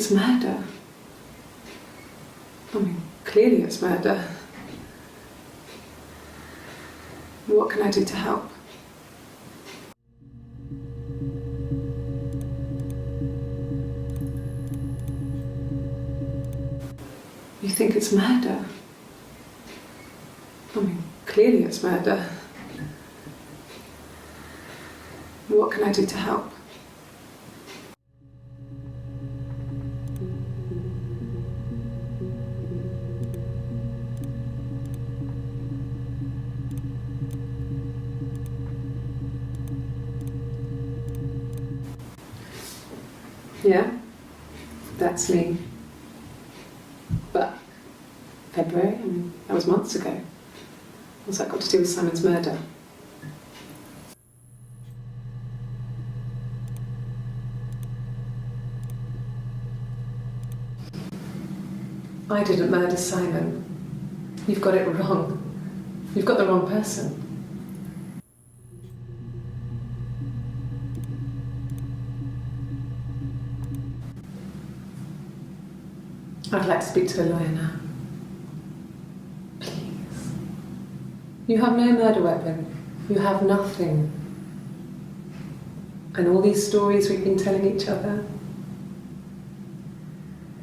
it's murder. I mean, clearly it's murder. What can I do to help? You think it's murder? I mean, clearly it's murder. What can I do to help? Yeah, that's me. But February, I mean, that was months ago. What's that got to do with Simon's murder? I didn't murder Simon. You've got it wrong. You've got the wrong person. I'd like to speak to a lawyer now. Please. You have no murder weapon. You have nothing. And all these stories we've been telling each other,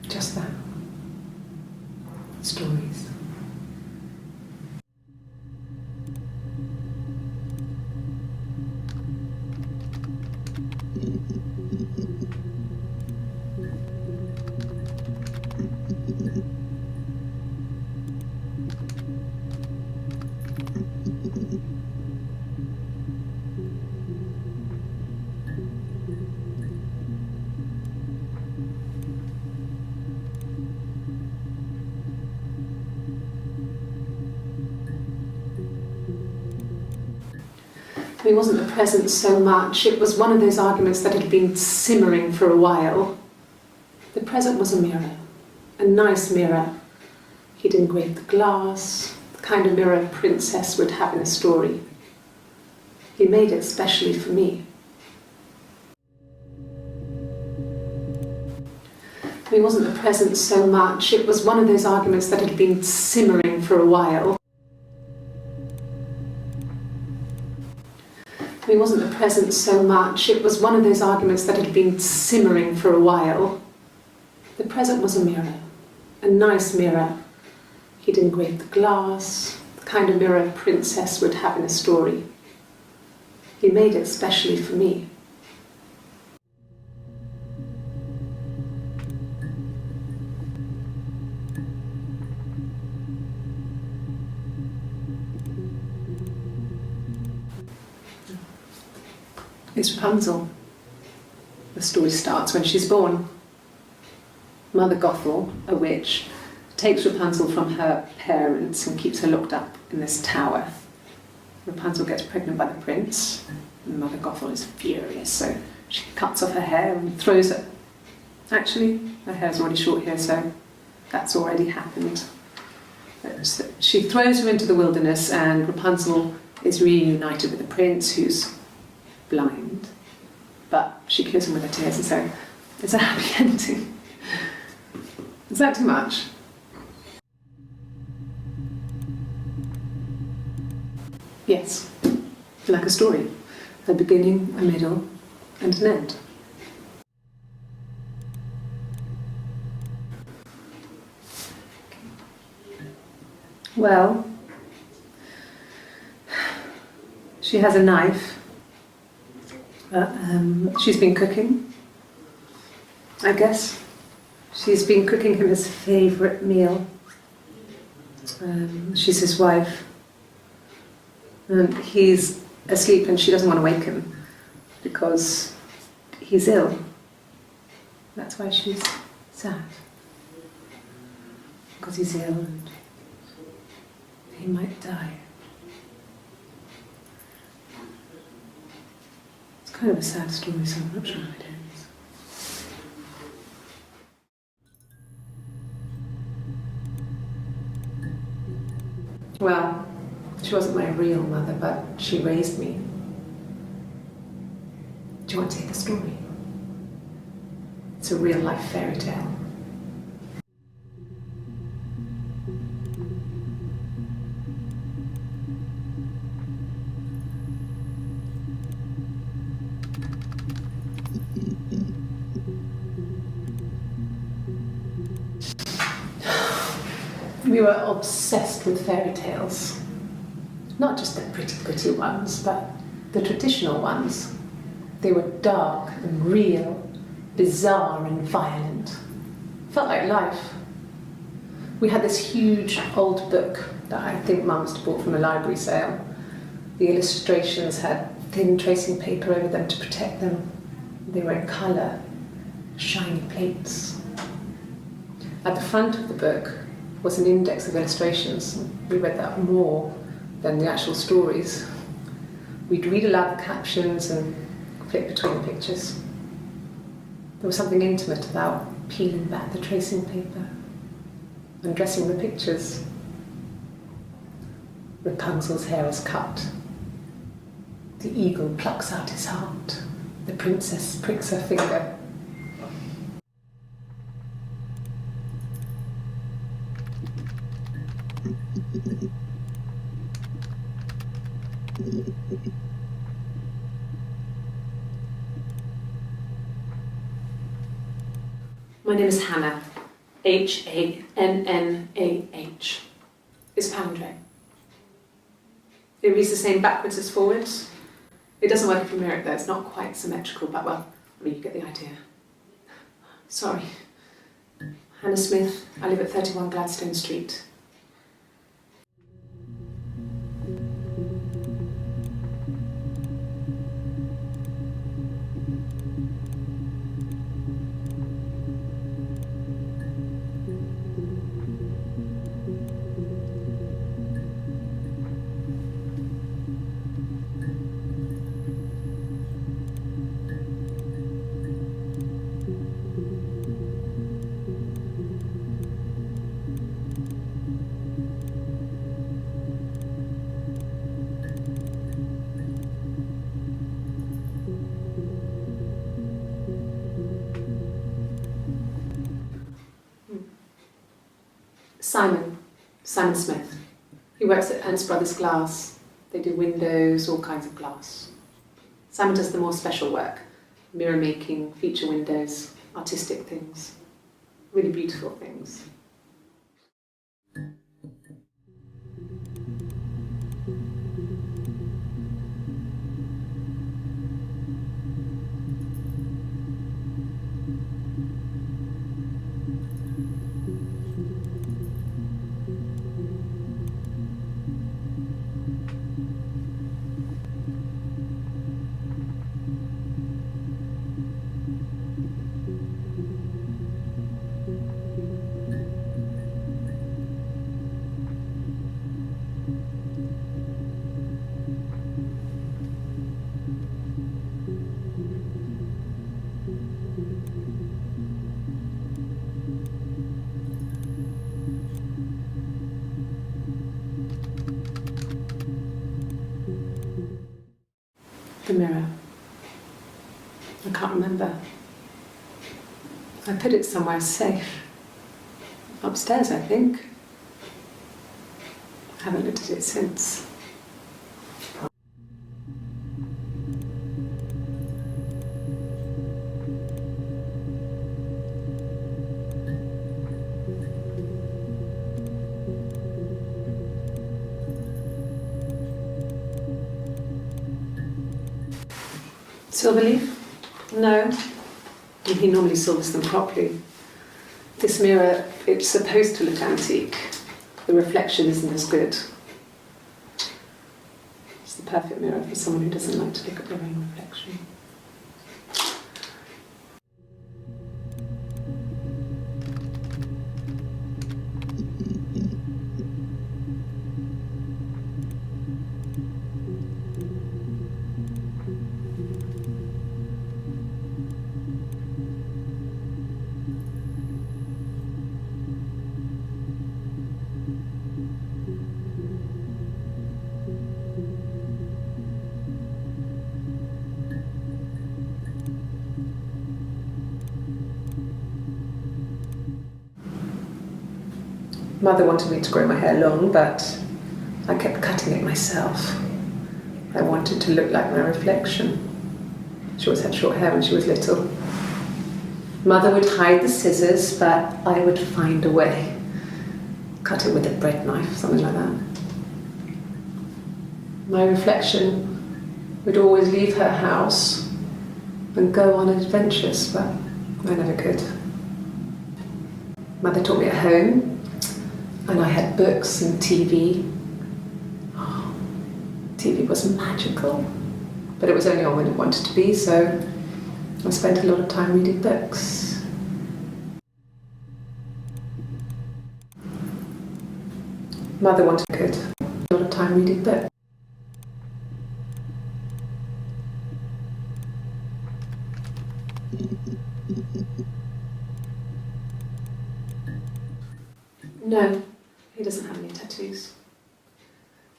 just that. Stories. He wasn't present so much. It was one of those arguments that had been simmering for a while. The present was a mirror, a nice mirror. He'd engraved the glass, the kind of mirror a princess would have in a story. He made it specially for me. He wasn't present so much. It was one of those arguments that had been simmering for a while. He wasn't present so much. It was one of those arguments that had been simmering for a while. The present was a mirror, a nice mirror. He'd engraved the glass, the kind of mirror a princess would have in a story. He made it specially for me. It's Rapunzel. The story starts when she's born. Mother Gothel, a witch, takes Rapunzel from her parents and keeps her locked up in this tower. Rapunzel gets pregnant by the prince, and Mother Gothel is furious, so she cuts off her hair and throws it. Actually, her hair's already short here, so that's already happened. So she throws her into the wilderness, and Rapunzel is reunited with the prince, who's blind, but she kills him with her tears, and so it's a happy ending. Is that too much? Yes, like a story. A beginning, a middle, and an end. Well, she has a knife. She's been cooking, I guess. She's been cooking him his favourite meal. She's his wife. And he's asleep and she doesn't want to wake him because he's ill. That's why she's sad. Because he's ill and he might die. It's kind of a sad story, so I'm not sure how it ends. Well, she wasn't my real mother, but she raised me. Do you want to hear the story? It's a real life fairy tale. We were obsessed with fairy tales. Not just the pretty ones, but the traditional ones. They were dark and real, bizarre and violent. Felt like life. We had this huge old book that I think Mum must have bought from a library sale. The illustrations had thin tracing paper over them to protect them. They were in colour, shiny plates. At the front of the book was an index of illustrations. We read that more than the actual stories. We'd read aloud the captions and flip between the pictures. There was something intimate about peeling back the tracing paper, undressing the pictures. Rapunzel's hair is cut. The eagle plucks out his heart. The princess pricks her finger. My name is Hannah, H-A-N-N-A-H. It's palindrome. It reads the same backwards as forwards. It doesn't work if you mirror it though, it's not quite symmetrical, but well, I mean, you get the idea. Sorry. Hannah Smith, I live at 31 Gladstone Street. Simon Smith. He works at Ernst Brothers Glass. They do windows, all kinds of glass. Simon does the more special work, mirror making, feature windows, artistic things, really beautiful things. The mirror. I can't remember. I put it somewhere safe. Upstairs, I think. I haven't looked at it since. Silverleaf? No. He normally silvers them properly. This mirror, it's supposed to look antique. The reflection isn't as good. It's the perfect mirror for someone who doesn't like to look at their own reflection. Mother wanted me to grow my hair long, but I kept cutting it myself. I wanted to look like my reflection. She always had short hair when she was little. Mother would hide the scissors, but I would find a way. Cut it with a bread knife, something like that. My reflection would always leave her house and go on adventures, but I never could. Mother taught me at home, and I had books and TV. Oh, TV was magical, but it was only on when it wanted to be, so I spent a lot of time reading books. Mother wanted a lot of time reading books. No, he doesn't have any tattoos.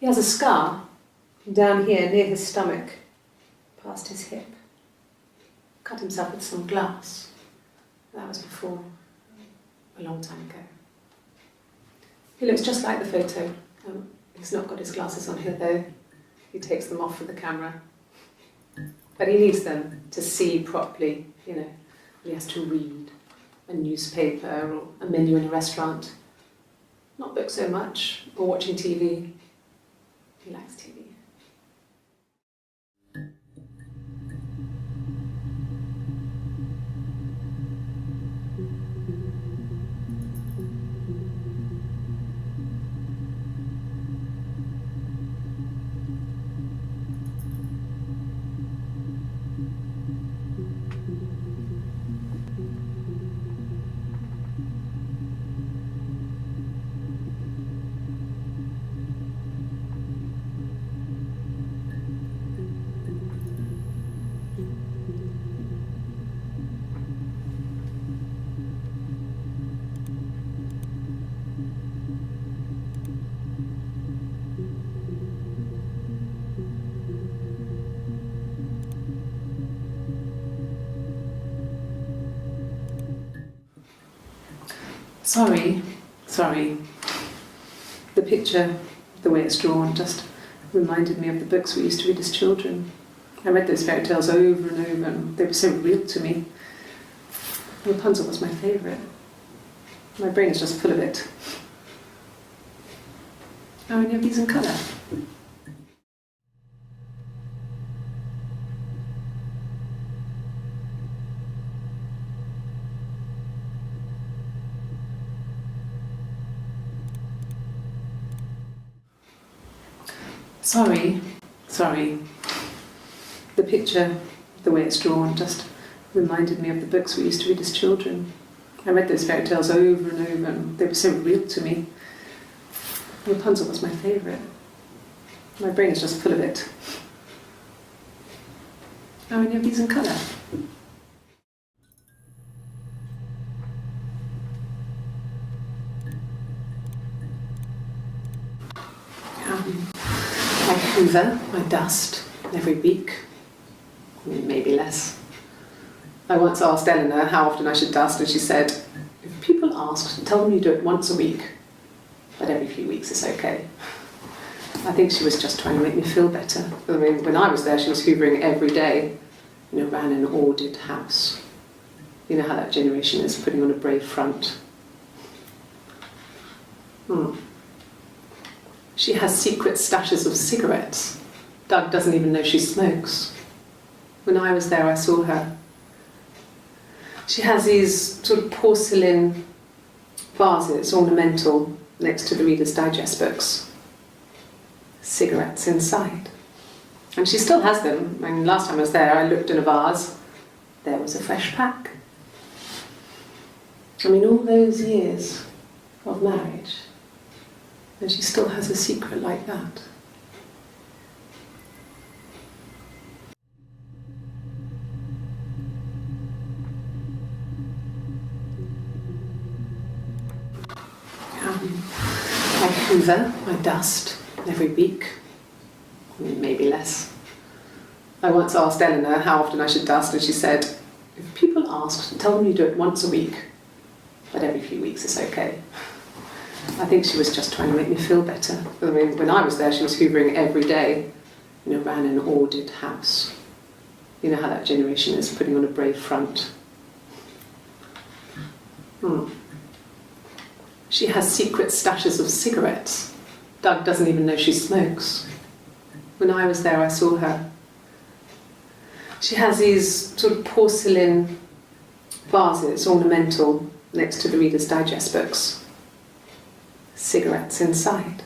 He has a scar down here near his stomach, past his hip. Cut himself with some glass. That was before, a long time ago. He looks just like the photo. He's not got his glasses on here though. He takes them off for the camera. But he needs them to see properly, you know. He has to read a newspaper or a menu in a restaurant. Not books so much, or watching TV. He likes TV. Sorry. The picture, the way it's drawn, just reminded me of the books we used to read as children. I read those fairy tales over and over, and they were so real to me. Rapunzel was my favourite. My brain is just full of it. Are any of these in colour? Sorry. The picture, the way it's drawn, just reminded me of the books we used to read as children. I read those fairy tales over and over, and they were so real to me. Rapunzel was my favourite. My brain is just full of it. Are any of these in colour? I hoover, I dust every week, maybe less. I once asked Eleanor how often I should dust, and she said, if people ask, tell them you do it once a week, but every few weeks is okay. I think she was just trying to make me feel better. I mean, when I was there, she was hoovering every day, ran an ordered house. You know how that generation is, putting on a brave front. She has secret stashes of cigarettes. Doug doesn't even know she smokes. When I was there, I saw her. She has these sort of porcelain vases, ornamental, next to the Reader's Digest books. Cigarettes inside. And she still has them. I mean, last time I was there, I looked in a vase. There was a fresh pack. I mean, all those years of marriage, and she still has a secret like that. I hoover, I dust every week, maybe less. I once asked Eleanor how often I should dust, and she said, if people ask, tell them you do it once a week, but every few weeks is okay. I think she was just trying to make me feel better. I mean, when I was there, she was hoovering every day, ran an ordered house. You know how that generation is, putting on a brave front. She has secret stashes of cigarettes. Doug doesn't even know she smokes. When I was there, I saw her. She has these sort of porcelain vases, ornamental, next to the Reader's Digest books. Cigarettes inside.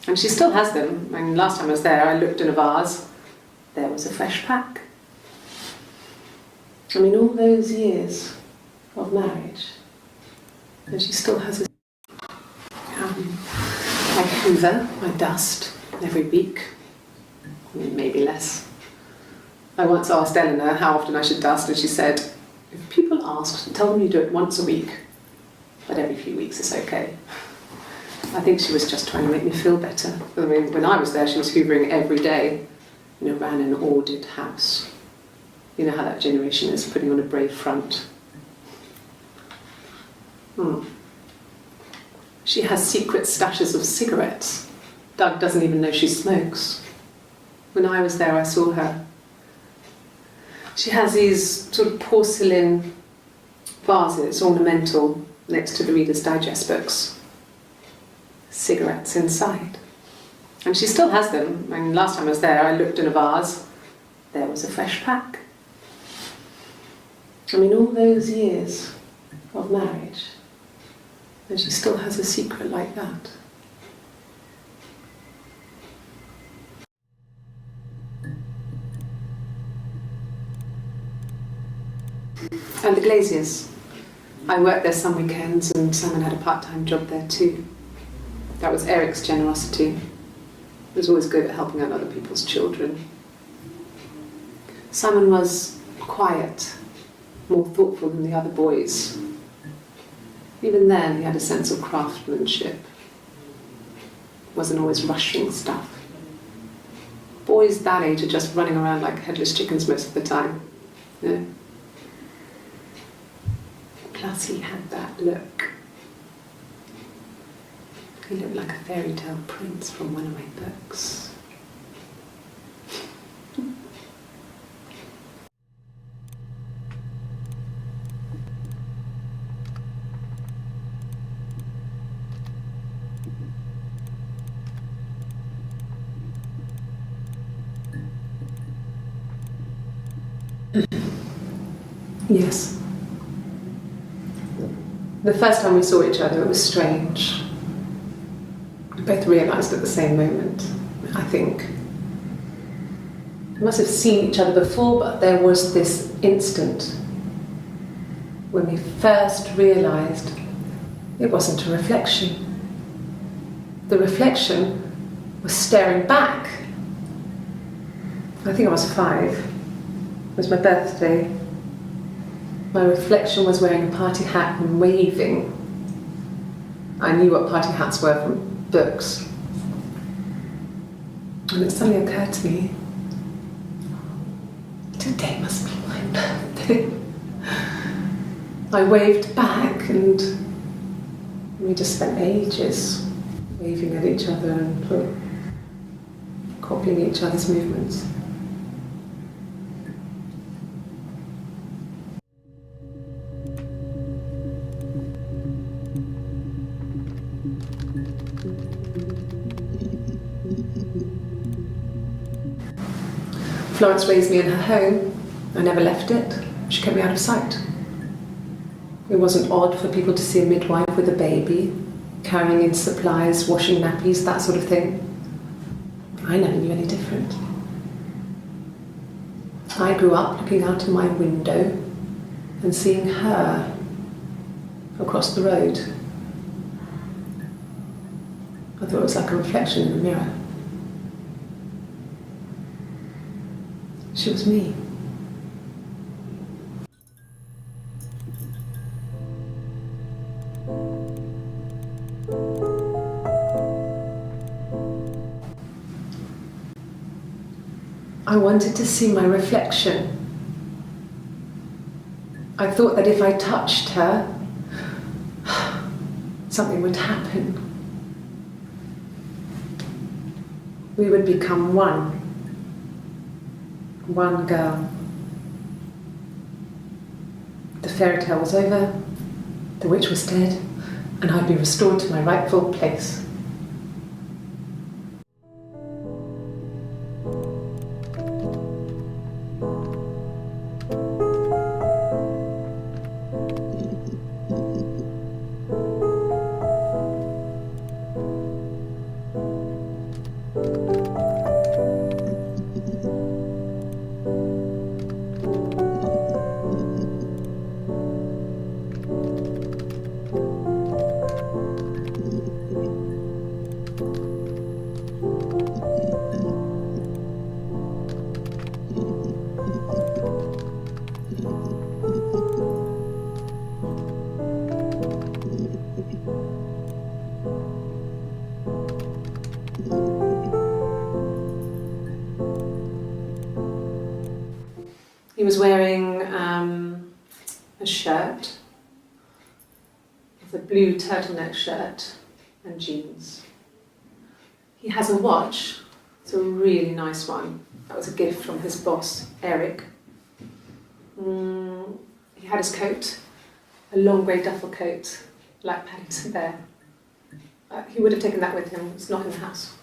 And she still has them. I mean, last time I was there, I looked in a vase. There was a fresh pack. I mean, all those years of marriage, and she still has a... I hoover, I dust every week, maybe less. I once asked Eleanor how often I should dust, and she said, if people ask, tell them you do it once a week, but every few weeks is okay. I think she was just trying to make me feel better. I mean, when I was there, she was hoovering every day, ran an ordered house. You know how that generation is, putting on a brave front. She has secret stashes of cigarettes. Doug doesn't even know she smokes. When I was there, I saw her. She has these sort of porcelain vases, ornamental, next to the Reader's Digest books. Cigarettes inside. And she still has them. I mean, last time I was there, I looked in a vase. There was a fresh pack. I mean, all those years of marriage, and she still has a secret like that. And the Glaziers. I worked there some weekends, and Simon had a part-time job there too. That was Eric's generosity. He was always good at helping out other people's children. Simon was quiet, more thoughtful than the other boys. Even then, he had a sense of craftsmanship. Wasn't always rushing stuff. Boys that age are just running around like headless chickens most of the time. Plus he had that look. He looked like a fairy tale prince from one of my books. Yes. The first time we saw each other, it was strange. We both realised at the same moment, I think. We must have seen each other before, but there was this instant when we first realised it wasn't a reflection. The reflection was staring back. I think I was 5. It was my birthday. My reflection was wearing a party hat and waving. I knew what party hats were from books. And it suddenly occurred to me, today must be my birthday. I waved back, and we just spent ages waving at each other and copying each other's movements. Florence raised me in her home. I never left it. She kept me out of sight. It wasn't odd for people to see a midwife with a baby, carrying in supplies, washing nappies, that sort of thing. I never knew any different. I grew up looking out of my window and seeing her across the road. I thought it was like a reflection in the mirror. She was me. I wanted to see my reflection. I thought that if I touched her, something would happen. We would become one girl. The fairy tale was over, the witch was dead, and I'd be restored to my rightful place. He was wearing a shirt, a blue turtleneck shirt and jeans. He has a watch, it's a really nice one. That was a gift from his boss, Eric. He had his coat, a long grey duffel coat, like Paddington Bear. He would have taken that with him, it's not in the house.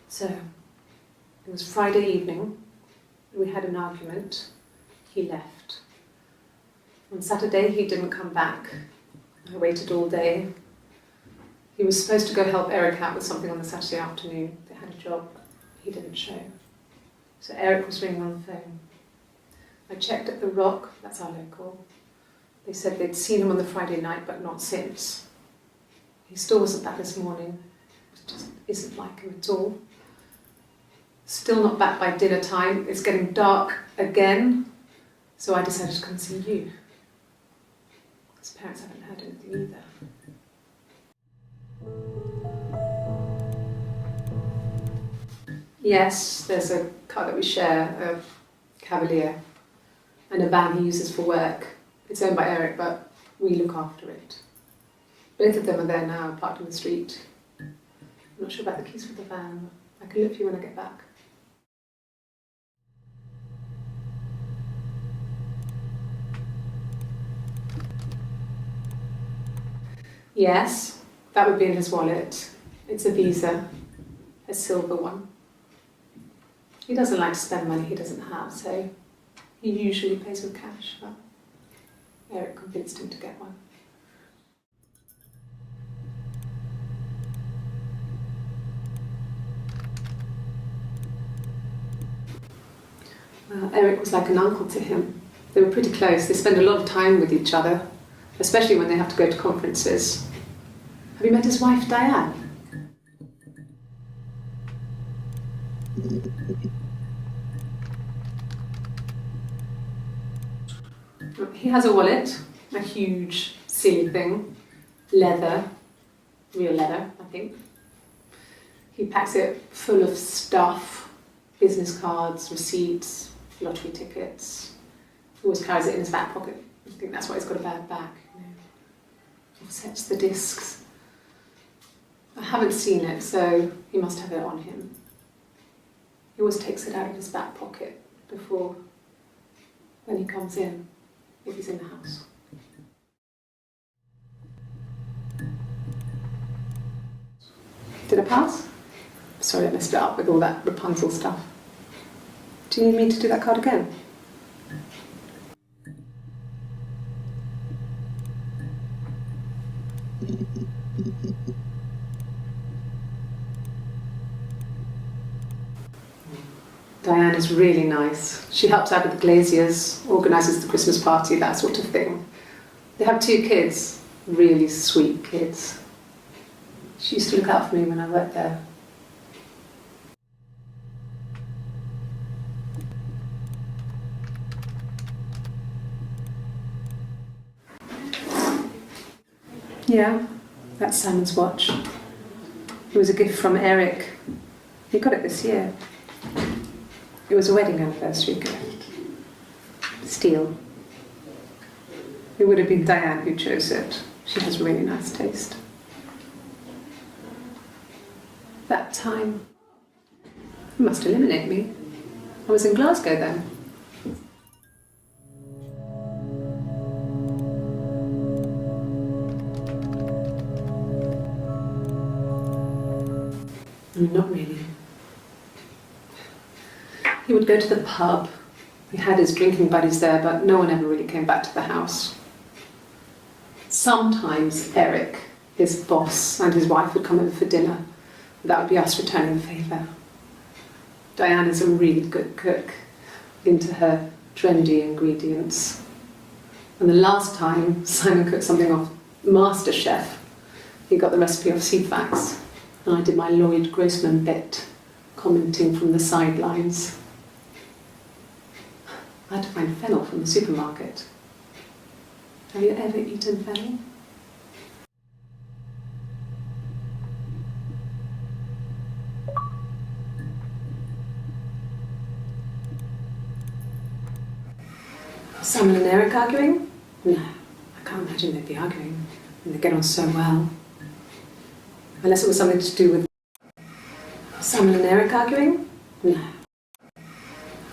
So, it was Friday evening, we had an argument, he left. On Saturday he didn't come back, I waited all day. He was supposed to go help Eric out with something on the Saturday afternoon, they had a job, he didn't show. So Eric was ringing on the phone. I checked at the Rock, that's our local. They said they'd seen him on the Friday night but not since. He still wasn't back this morning, it just isn't like him at all. Still not back by dinner time, it's getting dark again, so I decided to come see you. His parents haven't heard anything either. Yes, there's a car that we share, a Cavalier, and a van he uses for work. It's owned by Eric, but we look after it. Both of them are there now, parked on the street. I'm not sure about the keys for the van. I can look for you when I get back. Yes, that would be in his wallet. It's a Visa, a silver one. He doesn't like to spend money he doesn't have, so he usually pays with cash, but Eric convinced him to get one. Well, Eric was like an uncle to him. They were pretty close. They spend a lot of time with each other, especially when they have to go to conferences. Have you met his wife, Diane? He has a wallet, a huge, silly thing, leather, real leather, I think. He packs it full of stuff, business cards, receipts, lottery tickets. He always carries it in his back pocket. I think that's why he's got a bad back. Offsets the discs. I haven't seen it, so he must have it on him. He always takes it out of his back pocket before, when he comes in, if he's in the house. Did I pass? Sorry, I messed it up with all that Rapunzel stuff. Do you need me to do that card again? Diane is really nice. She helps out with the glaziers, organises the Christmas party, that sort of thing. They have 2 kids, really sweet kids. She used to look out for me when I worked there. Yeah, that's Simon's watch. It was a gift from Eric. He got it this year. It was a wedding anniversary gift. Steel. It would have been Diane who chose it. She has really nice taste. That time, it must eliminate me. I was in Glasgow then. Not really. He would go to the pub. He had his drinking buddies there, but no one ever really came back to the house. Sometimes Eric, his boss, and his wife would come over for dinner. That would be us returning the favour. Diane is a really good cook, into her trendy ingredients. And the last time Simon cooked something off MasterChef, he got the recipe off Ceefax. And I did my Lloyd Grossman bit, commenting from the sidelines. I had to find fennel from the supermarket. Have you ever eaten fennel? Simon and Eric arguing? No, I can't imagine they'd be arguing. And they get on so well. Unless it was something to do with Simon and Eric arguing? No.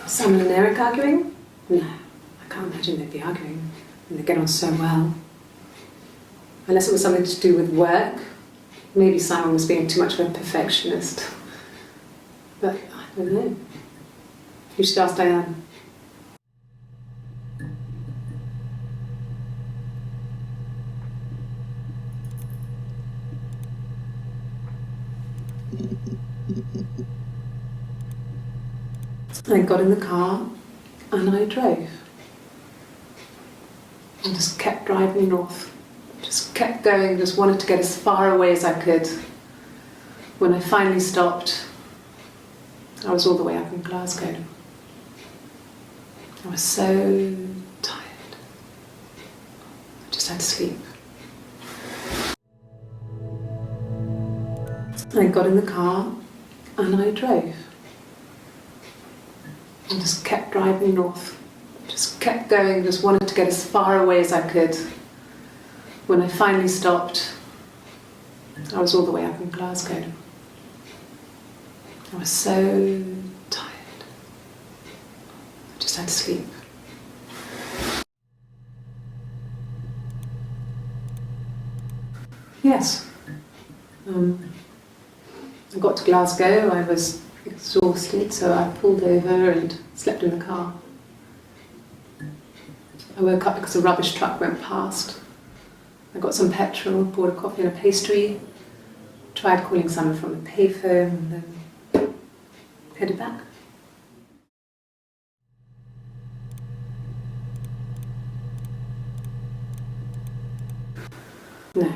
Simon and Eric arguing? No, I can't imagine they'd be arguing. And they get on so well. Unless it was something to do with work. Maybe Simon was being too much of a perfectionist. But I don't know. You should ask Diane. I got in the car and I drove. And just kept driving north. Just kept going, just wanted to get as far away as I could. When I finally stopped, I was all the way up in Glasgow. I was so tired. I just had to sleep. I got in the car and I drove. And just kept driving north. Just kept going, just wanted to get as far away as I could. When I finally stopped, I was all the way up in Glasgow. I was so tired. I just had to sleep. Yes. I got to Glasgow, I was exhausted, so I pulled over and slept in the car. I woke up because a rubbish truck went past. I got some petrol, bought a coffee and a pastry, tried calling someone from a payphone, and then headed back. No,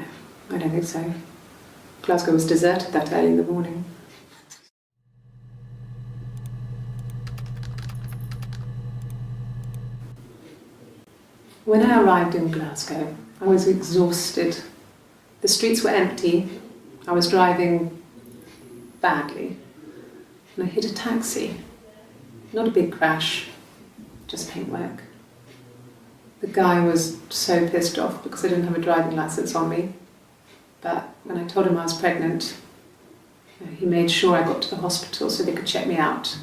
I don't think so. Glasgow was deserted that early in the morning. When I arrived in Glasgow, I was exhausted. The streets were empty. I was driving badly. And I hit a taxi. Not a big crash, just paintwork. The guy was so pissed off because I didn't have a driving license on me. But when I told him I was pregnant, he made sure I got to the hospital so they could check me out.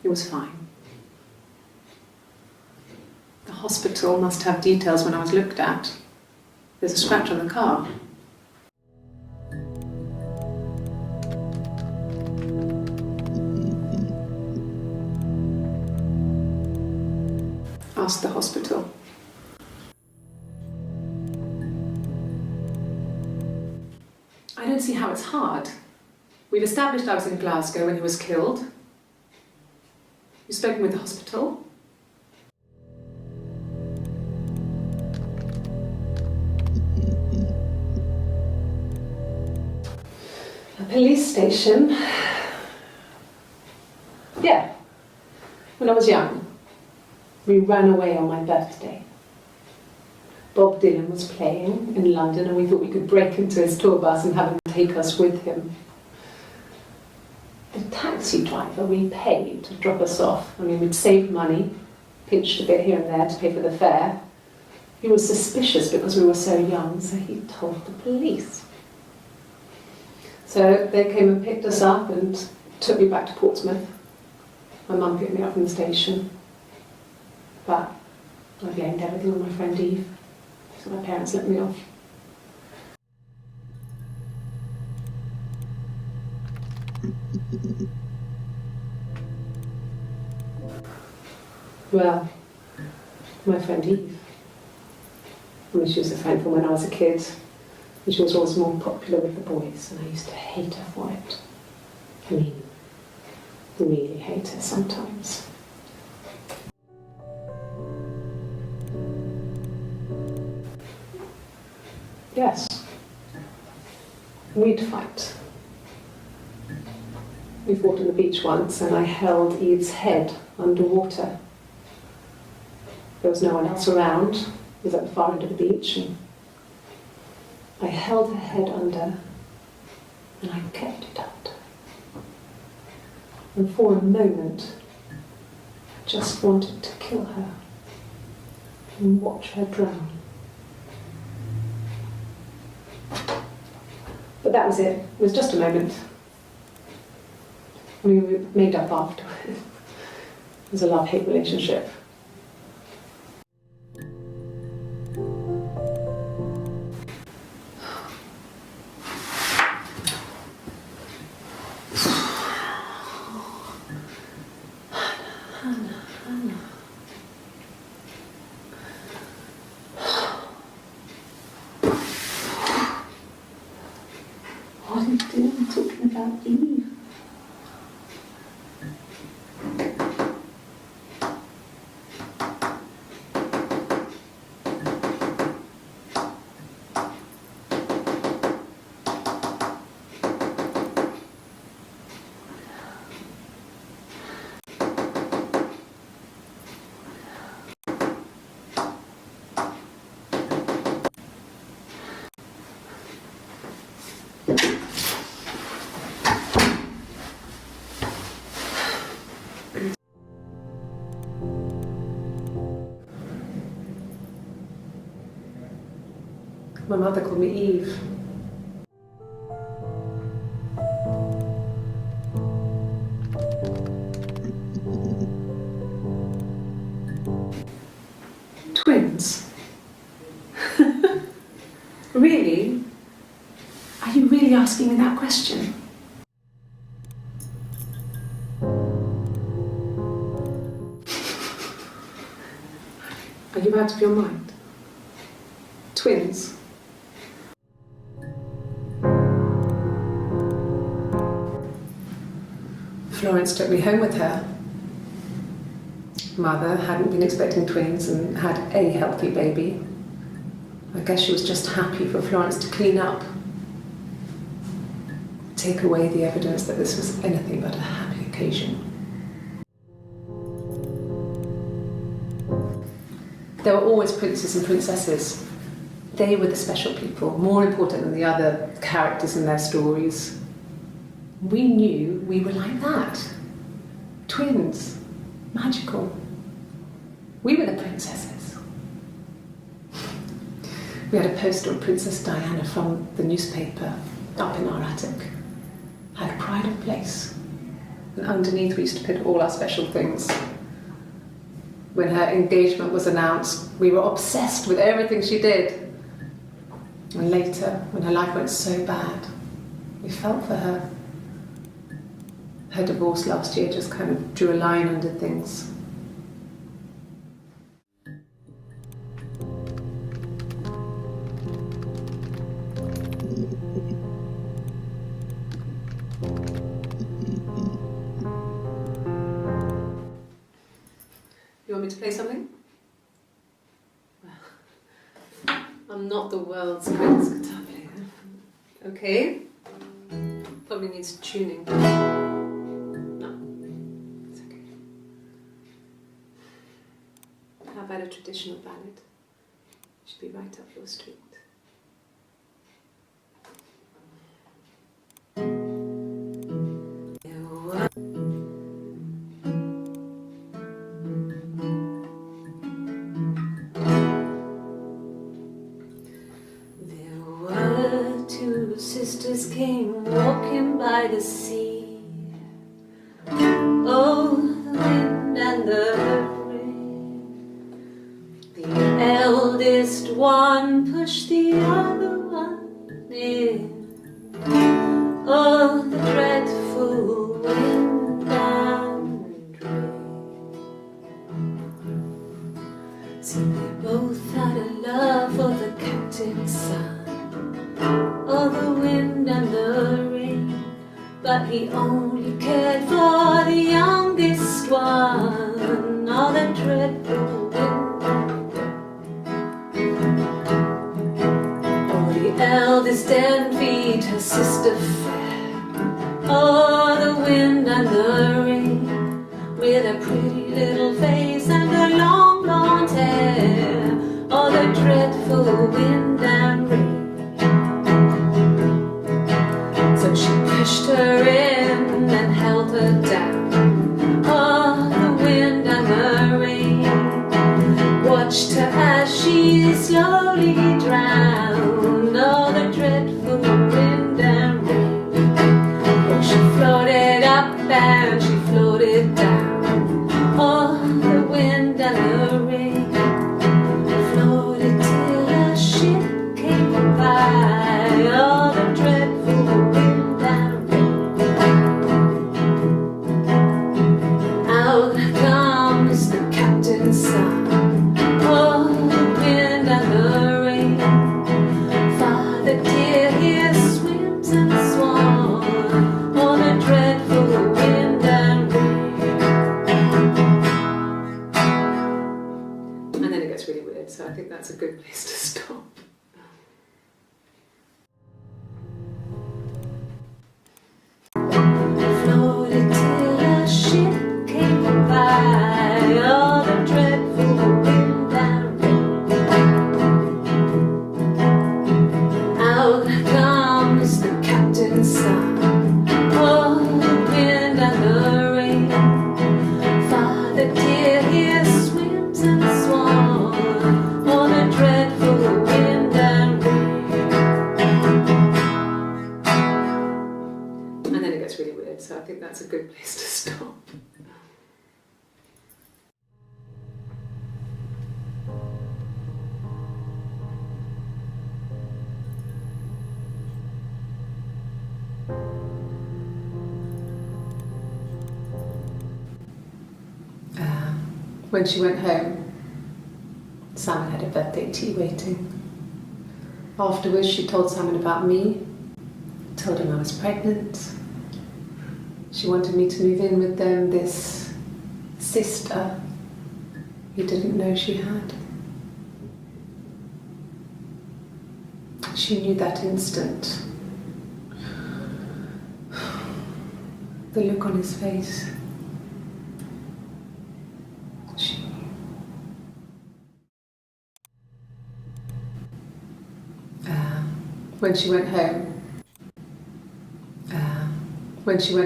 It was fine. The hospital must have details when I was looked at. There's a scratch on the car. Ask the hospital. I don't see how it's hard. We've established I was in Glasgow when he was killed. You've spoken with the hospital. A police station. Yeah. When I was young, we ran away on my birthday. Bob Dylan was playing in London and we thought we could break into his tour bus and have him take us with him. The taxi driver we paid to drop us off. I mean, we'd saved money, pinched a bit here and there to pay for the fare. He was suspicious because we were so young, so he told the police. So they came and picked us up and took me back to Portsmouth. My mum picked me up from the station. But I blamed everything on my friend Eve, so my parents let me off. Well, my friend Eve. I mean, she was a friend from when I was a kid, and she was always more popular with the boys, and I used to hate her for it. I mean, really hate her sometimes. Yes, we'd fight. We fought on the beach once, and I held Eve's head underwater. There was no one else around. It was at the far end of the beach, and I held her head under, and I kept it under. And for a moment, I just wanted to kill her and watch her drown. But that was it. It was just a moment. We made up afterwards. It was a love-hate relationship. What are you doing talking about Eve? My mother called me Eve. Twins? Really? Are you really asking me that question? Are you out of your mind? Twins? Florence took me home with her. Mother hadn't been expecting twins and had a healthy baby. I guess she was just happy for Florence to clean up. Take away the evidence that this was anything but a happy occasion. There were always princes and princesses. They were the special people, more important than the other characters in their stories. We knew we were like that. Twins. Magical. We were the princesses. We had a poster of Princess Diana from the newspaper up in our attic. Had pride of place. And underneath we used to put all our special things. When her engagement was announced, we were obsessed with everything she did. And later, when her life went so bad, we felt for her. Her divorce last year just kind of drew a line under things. You want me to play something? I'm not the world's greatest guitar player. Okay. Probably needs tuning. No, it's okay. How about a traditional ballad? Should be right up your street. two sisters came walking by the sea. Oh, the wind and the rain. The eldest one pushed the other one in. Oh, the dreadful wind and rain. See, they both had a love for the captain's son. Oh, the wind and the rain. But he only cared for the youngest one. Oh, the dreadful wind and rain. Oh, the eldest envied her sister fair. Oh, the wind and the rain. With a pretty little face and a long blonde hair. Oh, the dreadful wind and rain. So she pushed her in and held her down. Oh, the wind and the rain. Watched her as she slowly drowned. Oh, the dreadful wind and rain. Oh, she floated up and she floated down. Oh, the wind and the rain. Floated till a ship came by. Oh, the dreadful wind and rain. Out comes the captain's son. Oh, the wind and the rain. Father dear, here swims and swans. Oh, the dreadful wind and rain. And then it gets really weird, so I think that's a good place to stop. Floated till a ship came by. Oh, the dreadful wind and rain. Out comes the captain's son. Oh, the wind and the rain. Father dear, here swims and swans. Oh, the dreadful wind and rain. And then it gets really weird, so I think that's a good place to stop. When she went home, Simon had a birthday tea waiting. Afterwards, she told Simon about me, told him I was pregnant. She wanted me to move in with them, this sister he didn't know she had. She knew that instant. The look on his face. She knew. When she went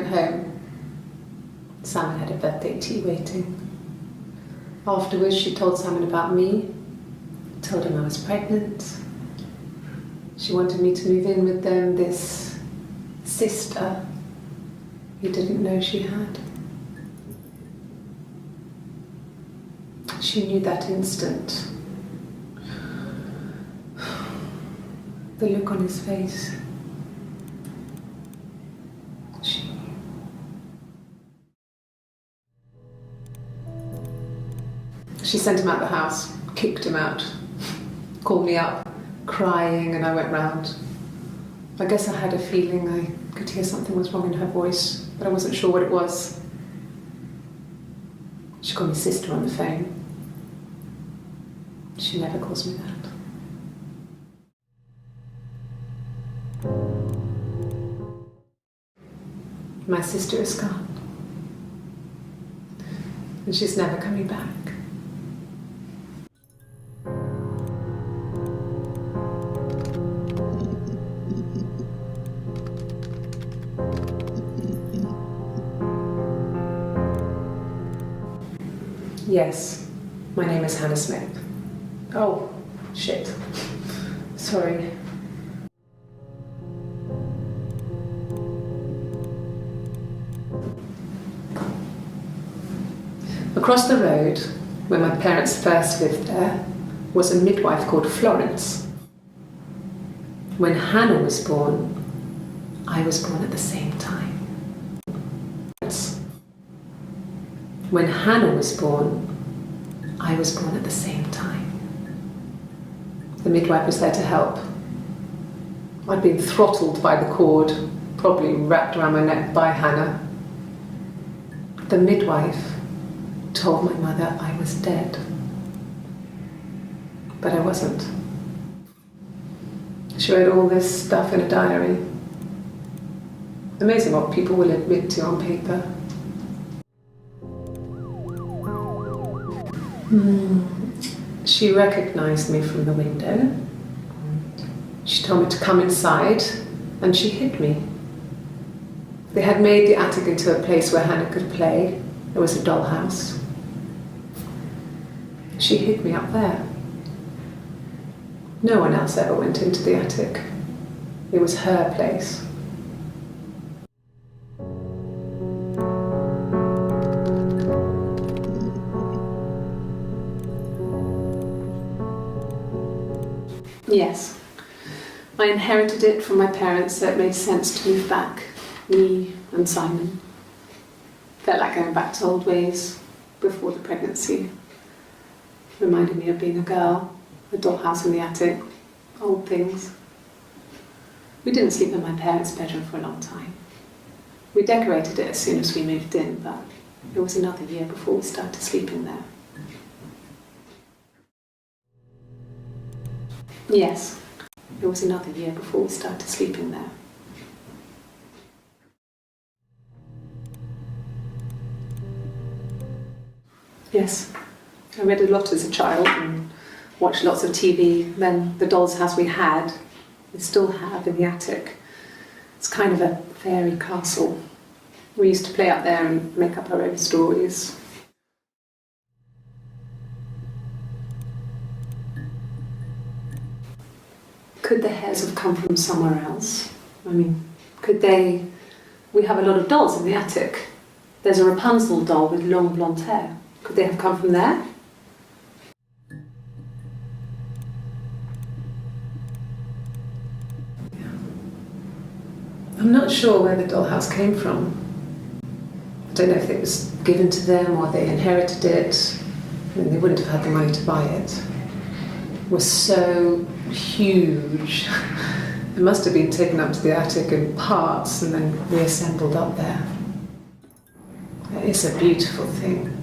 home, Simon had a birthday tea waiting. Afterwards, she told Simon about me, told him I was pregnant. She wanted me to move in with them, this sister he didn't know she had. She knew that instant. The look on his face. She knew. She sent him out the house, kicked him out, called me up, crying, and I went round. I guess I had a feeling I could hear something was wrong in her voice, but I wasn't sure what it was. She called me sister on the phone. She never calls me that. My sister is gone, and she's never coming back. Yes, my name is Hannah Smith. Oh, shit. Sorry. Across the road, where my parents first lived there, was a midwife called Florence. When Hannah was born, I was born at the same time. When Hannah was born, I was born at the same time. The midwife was there to help. I'd been throttled by the cord, probably wrapped around my neck by Hannah. The midwife told my mother I was dead, but I wasn't. She wrote all this stuff in a diary. Amazing what people will admit to on paper. She recognized me from the window. She told me to come inside, and she hid me. They had made the attic into a place where Hannah could play. There was a dollhouse. She hid me up there. No one else ever went into the attic. It was her place. Yes, I inherited it from my parents, so it made sense to move back, me and Simon. Felt like going back to old ways before the pregnancy. Reminded me of being a girl, a dollhouse in the attic, old things. We didn't sleep in my parents' bedroom for a long time. We decorated it as soon as we moved in, but it was another year before we started sleeping there. Yes, it was another year before we started sleeping there. Yes, I read a lot as a child and watched lots of TV. Then the doll's house we had, we still have in the attic. It's kind of a fairy castle. We used to play up there and make up our own stories. Could the hairs have come from somewhere else? I mean, could they... We have a lot of dolls in the attic. There's a Rapunzel doll with long blonde hair. Could they have come from there? I'm not sure where the dollhouse came from. I don't know if it was given to them or they inherited it. I mean, they wouldn't have had the money to buy it. It was so huge. It must have been taken up to the attic in parts and then reassembled up there. It's a beautiful thing.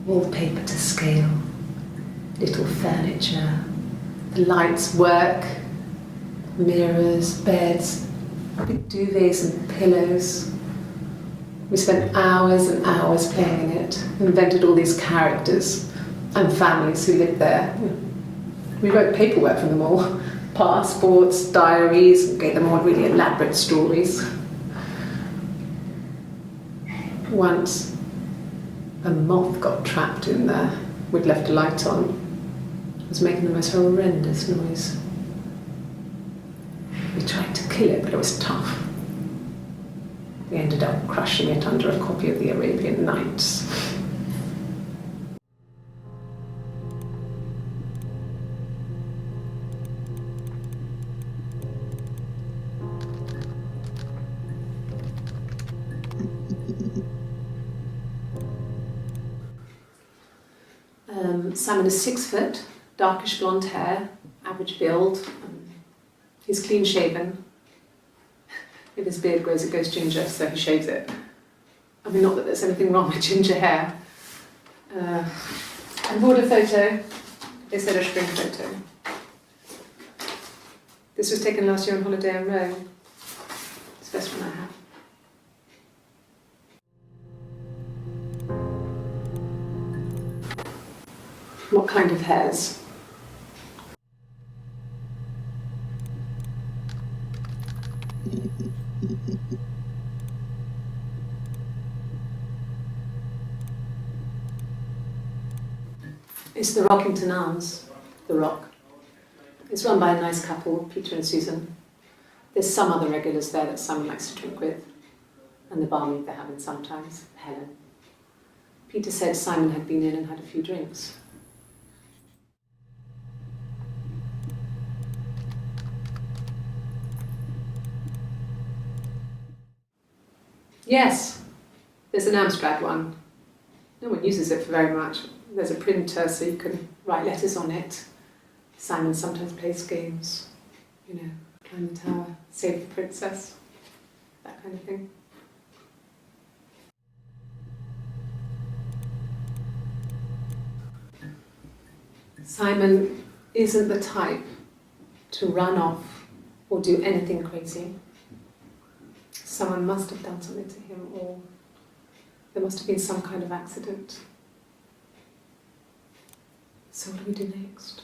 Wallpaper to scale, little furniture, the lights work, mirrors, beds, big duvets and pillows. We spent hours and hours playing in it, invented all these characters and families who lived there. We wrote paperwork for them all, passports, diaries, and gave them all really elaborate stories. Once, a moth got trapped in there. We'd left a light on. It was making the most horrendous noise. We tried to kill it, but it was tough. We ended up crushing it under a copy of the Arabian Nights. Simon is 6 foot, darkish blonde hair, average build. He's clean shaven. If his beard grows, it goes ginger, so he shaves it. I mean, not that there's anything wrong with ginger hair. I bought a photo. They said a spring photo. This was taken last year on holiday in Rome. It's the best one I have. What kind of hairs? It's the Rockington Arms, The Rock. It's run by a nice couple, Peter and Susan. There's some other regulars there that Simon likes to drink with, and the barmaid they're having sometimes, Helen. Peter said Simon had been in and had a few drinks. Yes, there's an Amstrad one. No one uses it for very much. There's a printer so you can write letters on it. Simon sometimes plays games, you know, climb the tower, save the princess, that kind of thing. Simon isn't the type to run off or do anything crazy. Someone must have done something to him, or there must have been some kind of accident. So what do we do next?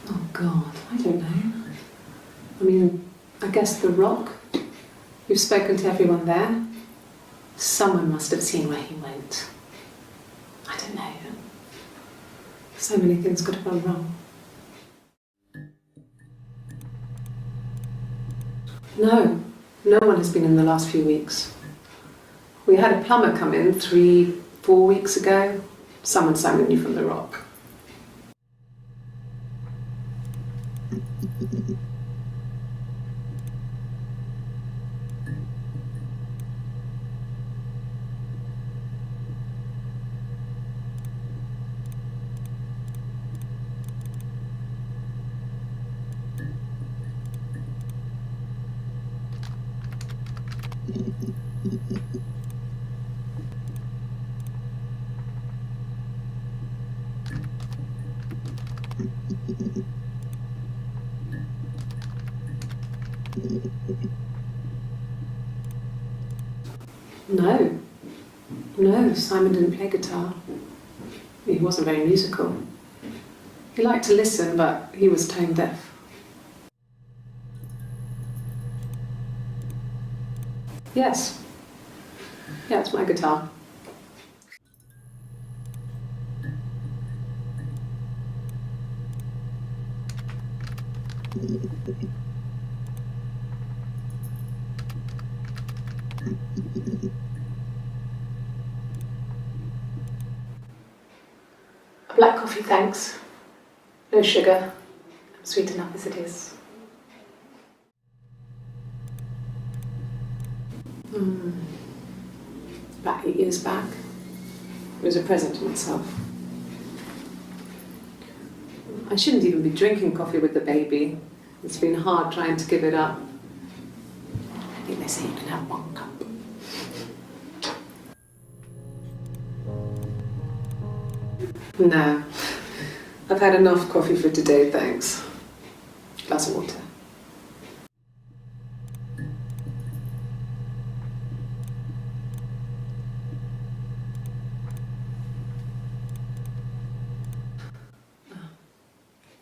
Oh God, I don't know. I mean, I guess the Rock. You've spoken to everyone there. Someone must have seen where he went. I don't know. So many things could have gone wrong. No one has been in the last few weeks. We had a plumber come in 3-4 weeks ago. Someone Simon knew from the Rock. No, Simon didn't play guitar. He wasn't very musical. He liked to listen, but he was tone deaf. Yes. Yeah, it's my guitar. A black coffee, thanks. No sugar. I'm sweet enough as it is. About 8 years back. It was a present to myself. I shouldn't even be drinking coffee with the baby. It's been hard trying to give it up. I think they say you can have 1 cup. No. I've had enough coffee for today, thanks. Glass of water.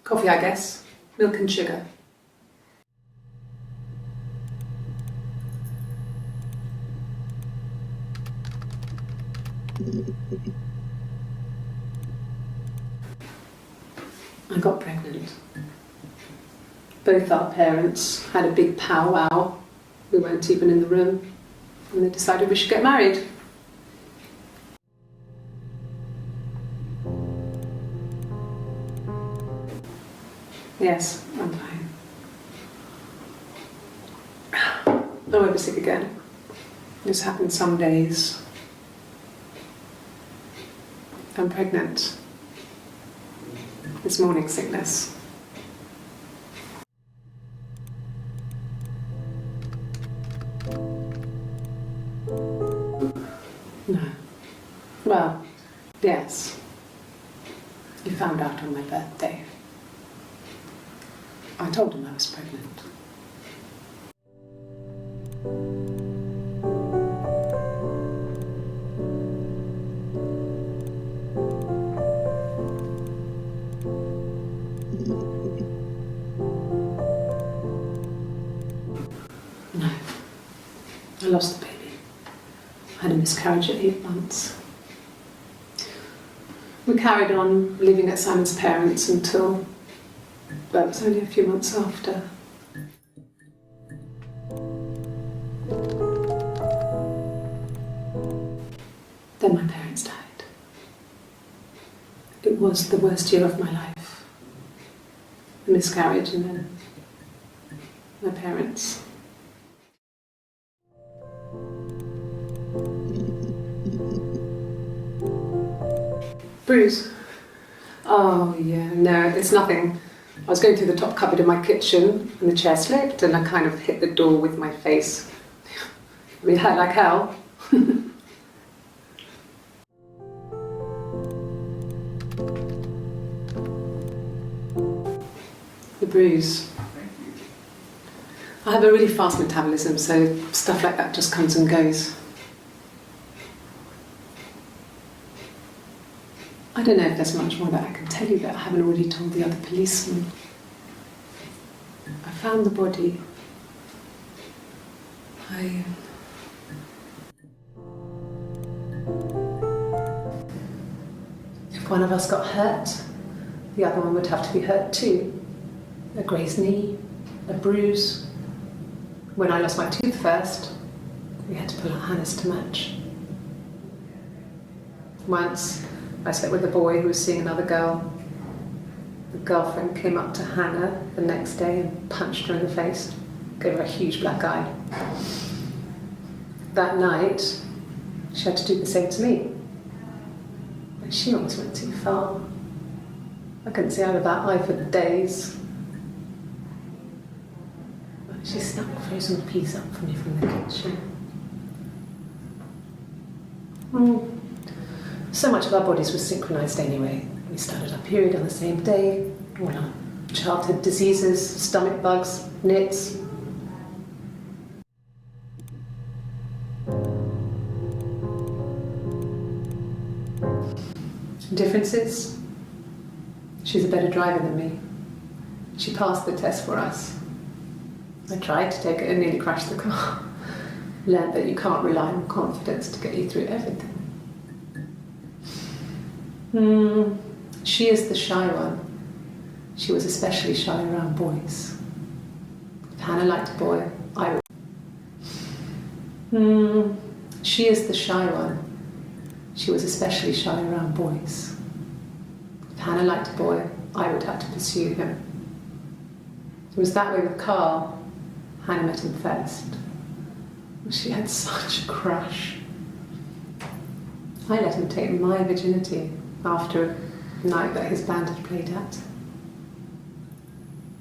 Coffee, I guess. Milk and sugar. I got pregnant. Both our parents had a big powwow. We weren't even in the room. And they decided we should get married. Yes, I'm fine. I won't be sick again. This happens some days. I'm pregnant. It's morning sickness. No. Well, yes. You found out on my birthday. I told him I was pregnant. No. I lost the baby. I had a miscarriage at 8 months. We carried on living at Simon's parents until But it was only a few months after. Then my parents died. It was the worst year of my life. A miscarriage and then my parents. Bruise? Oh yeah, no, it's nothing. I was going through the top cupboard in my kitchen and the chair slipped and I kind of hit the door with my face. I mean, it hurt like hell. The bruise. I have a really fast metabolism, so stuff like that just comes and goes. I don't know if there's much more that I can tell you that I haven't already told the other policemen. I found the body. If one of us got hurt, the other one would have to be hurt too. A grazed knee, a bruise. When I lost my tooth first, we had to pull out Hannah's to match. Once, I slept with a boy who was seeing another girl. The girlfriend came up to Hannah the next day and punched her in the face, gave her a huge black eye. That night, she had to do the same to me. But she almost went too far. I couldn't see out of that eye for days. But she snuck a frozen piece up for me from the kitchen. So much of our bodies was synchronised anyway. We started our period on the same day, all our childhood diseases, stomach bugs, nits. Differences? She's a better driver than me. She passed the test for us. I tried to take it and nearly crashed the car. Learned that you can't rely on confidence to get you through everything. She is the shy one. She was especially shy around boys. If Hannah liked a boy, I would. She is the shy one. She was especially shy around boys. If Hannah liked a boy, I would have to pursue him. It was that way with Carl. Hannah met him first. She had such a crush. I let him take my virginity after a night that his band had played at.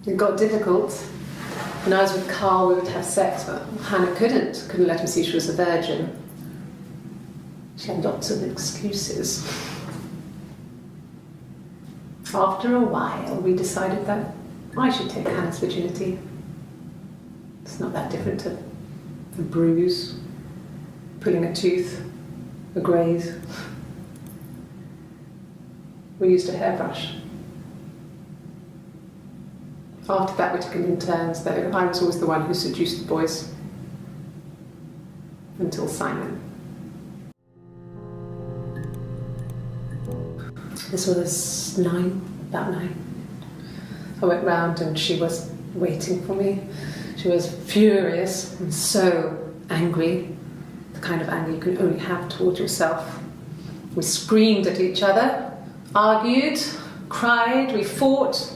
It got difficult. When I was with Carl, we would have sex, but Hannah couldn't let him see she was a virgin. She had lots of excuses. After a while, we decided that I should take Hannah's virginity. It's not that different to a bruise, pulling a tooth, a graze. We used a hairbrush. After that, we took it in turns, though. I was always the one who seduced the boys. Until Simon. This was about 9. I went round and she was waiting for me. She was furious and so angry, the kind of anger you can only have towards yourself. We screamed at each other, argued, cried, we fought.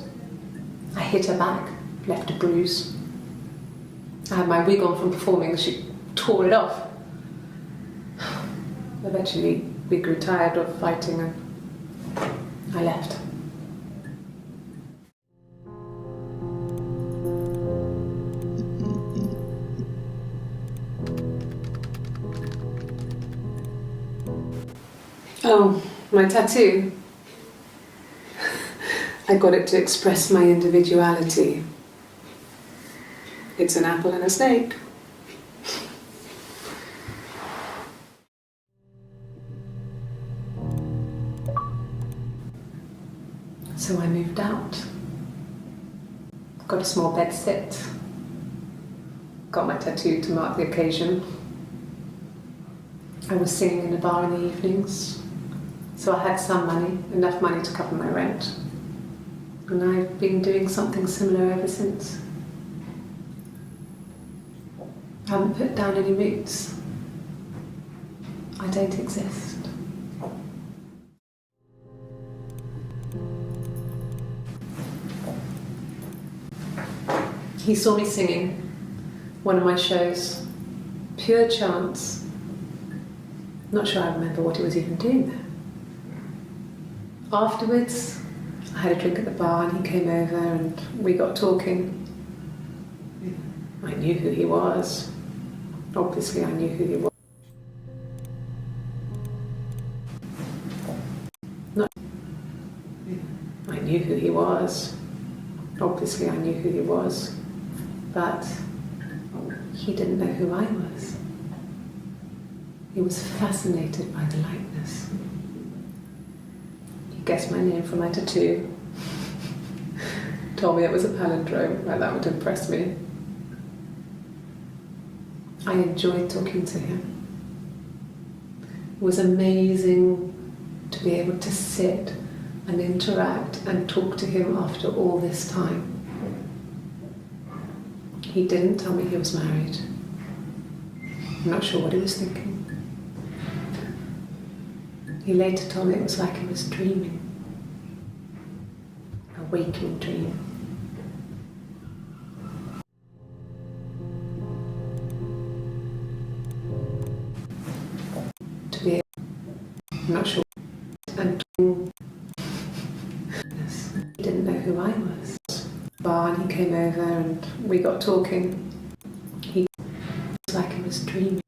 I hit her back, left a bruise. I had my wig on from performing, she tore it off. Eventually, we grew tired of fighting and I left. Oh, my tattoo. I got it to express my individuality. It's an apple and a snake. So I moved out. Got a small bed sit. Got my tattoo to mark the occasion. I was singing in a bar in the evenings, so I had some money, enough money to cover my rent. And I've been doing something similar ever since. I haven't put down any roots. I don't exist. He saw me singing one of my shows, pure chance. Not sure I remember what he was even doing there. Afterwards, I had a drink at the bar and he came over and we got talking. I knew who he was. Obviously, I knew who he was. I knew who he was. Obviously, I knew who he was. But he didn't know who I was. He was fascinated by the likeness. He guessed my name from my tattoo. Told me it was a palindrome, like that would impress me. I enjoyed talking to him. It was amazing to be able to sit and interact and talk to him after all this time. He didn't tell me he was married. I'm not sure what he was thinking. He later told me it was like he was dreaming. A waking dream. To be, I'm not sure. And he didn't know who I was. Bar and he came over and we got talking. He was like he was dreaming.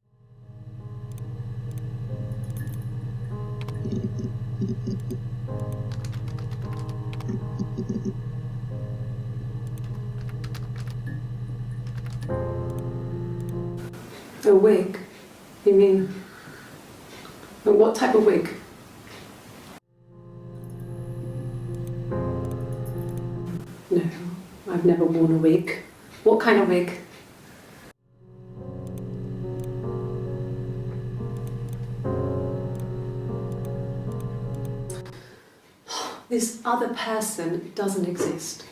A wig? You mean? But what type of wig? No, I've never worn a wig. What kind of wig? This other person doesn't exist.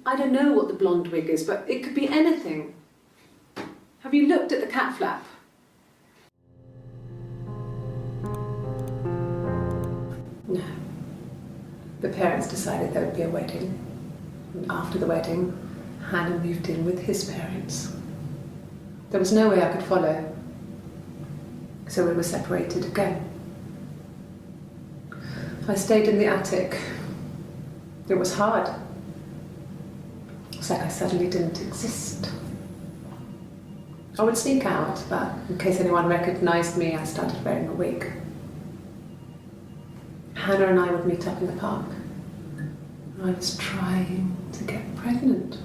I don't know what the blonde wig is, but it could be anything. Have you looked at the cat flap? No. The parents decided there would be a wedding. And after the wedding, Hannah moved in with his parents. There was no way I could follow, so we were separated again. I stayed in the attic. It was hard. It's like I suddenly didn't exist. I would sneak out, but in case anyone recognised me, I started wearing a wig. Hannah and I would meet up in the park. I was trying to get pregnant,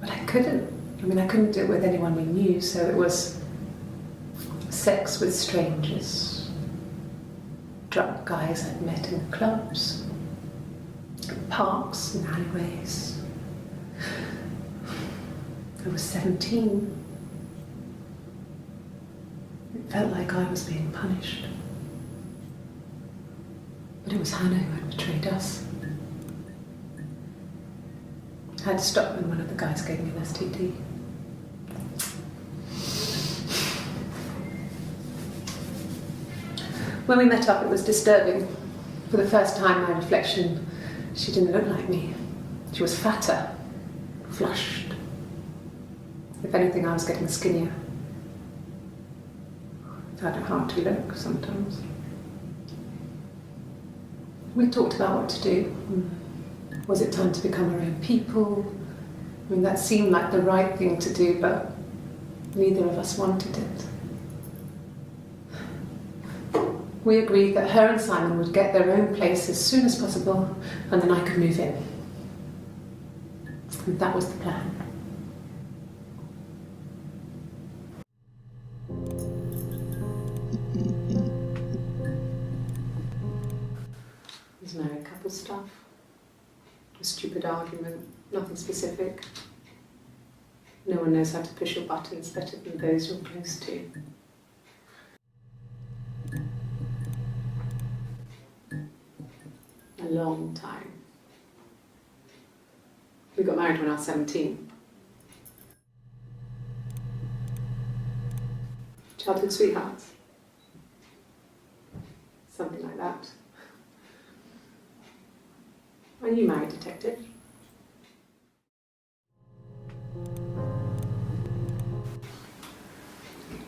but I couldn't. I couldn't do it with anyone we knew, so it was sex with strangers, drunk guys I'd met in clubs, parks and alleyways. I was 17. It felt like I was being punished. But it was Hannah who had betrayed us. I had to stop when one of the guys gave me an STD. When we met up, it was disturbing. For the first time, my reflection, she didn't look like me. She was fatter, flushed. If anything, I was getting skinnier. I found it hard to look sometimes. We talked about what to do. Was it time to become our own people? That seemed like the right thing to do, but neither of us wanted it. We agreed that her and Simon would get their own place as soon as possible, and then I could move in. And that was the plan. There's married couple stuff. A stupid argument, nothing specific. No one knows how to push your buttons better than those you're close to. A long time. We got married when I was 17. Childhood sweethearts. Something like that. Are you married, detective?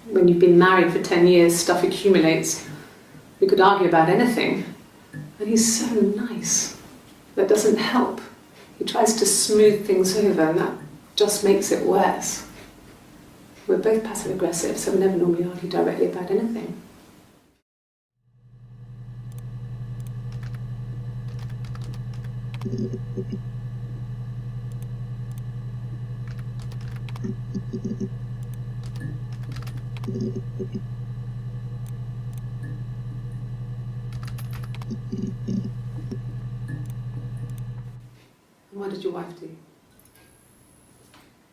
When you've been married for 10 years, stuff accumulates. We could argue about anything. And he's so nice. That doesn't help. He tries to smooth things over, and that just makes it worse. We're both passive-aggressive, so we never normally argue directly about anything. And what did your wife do?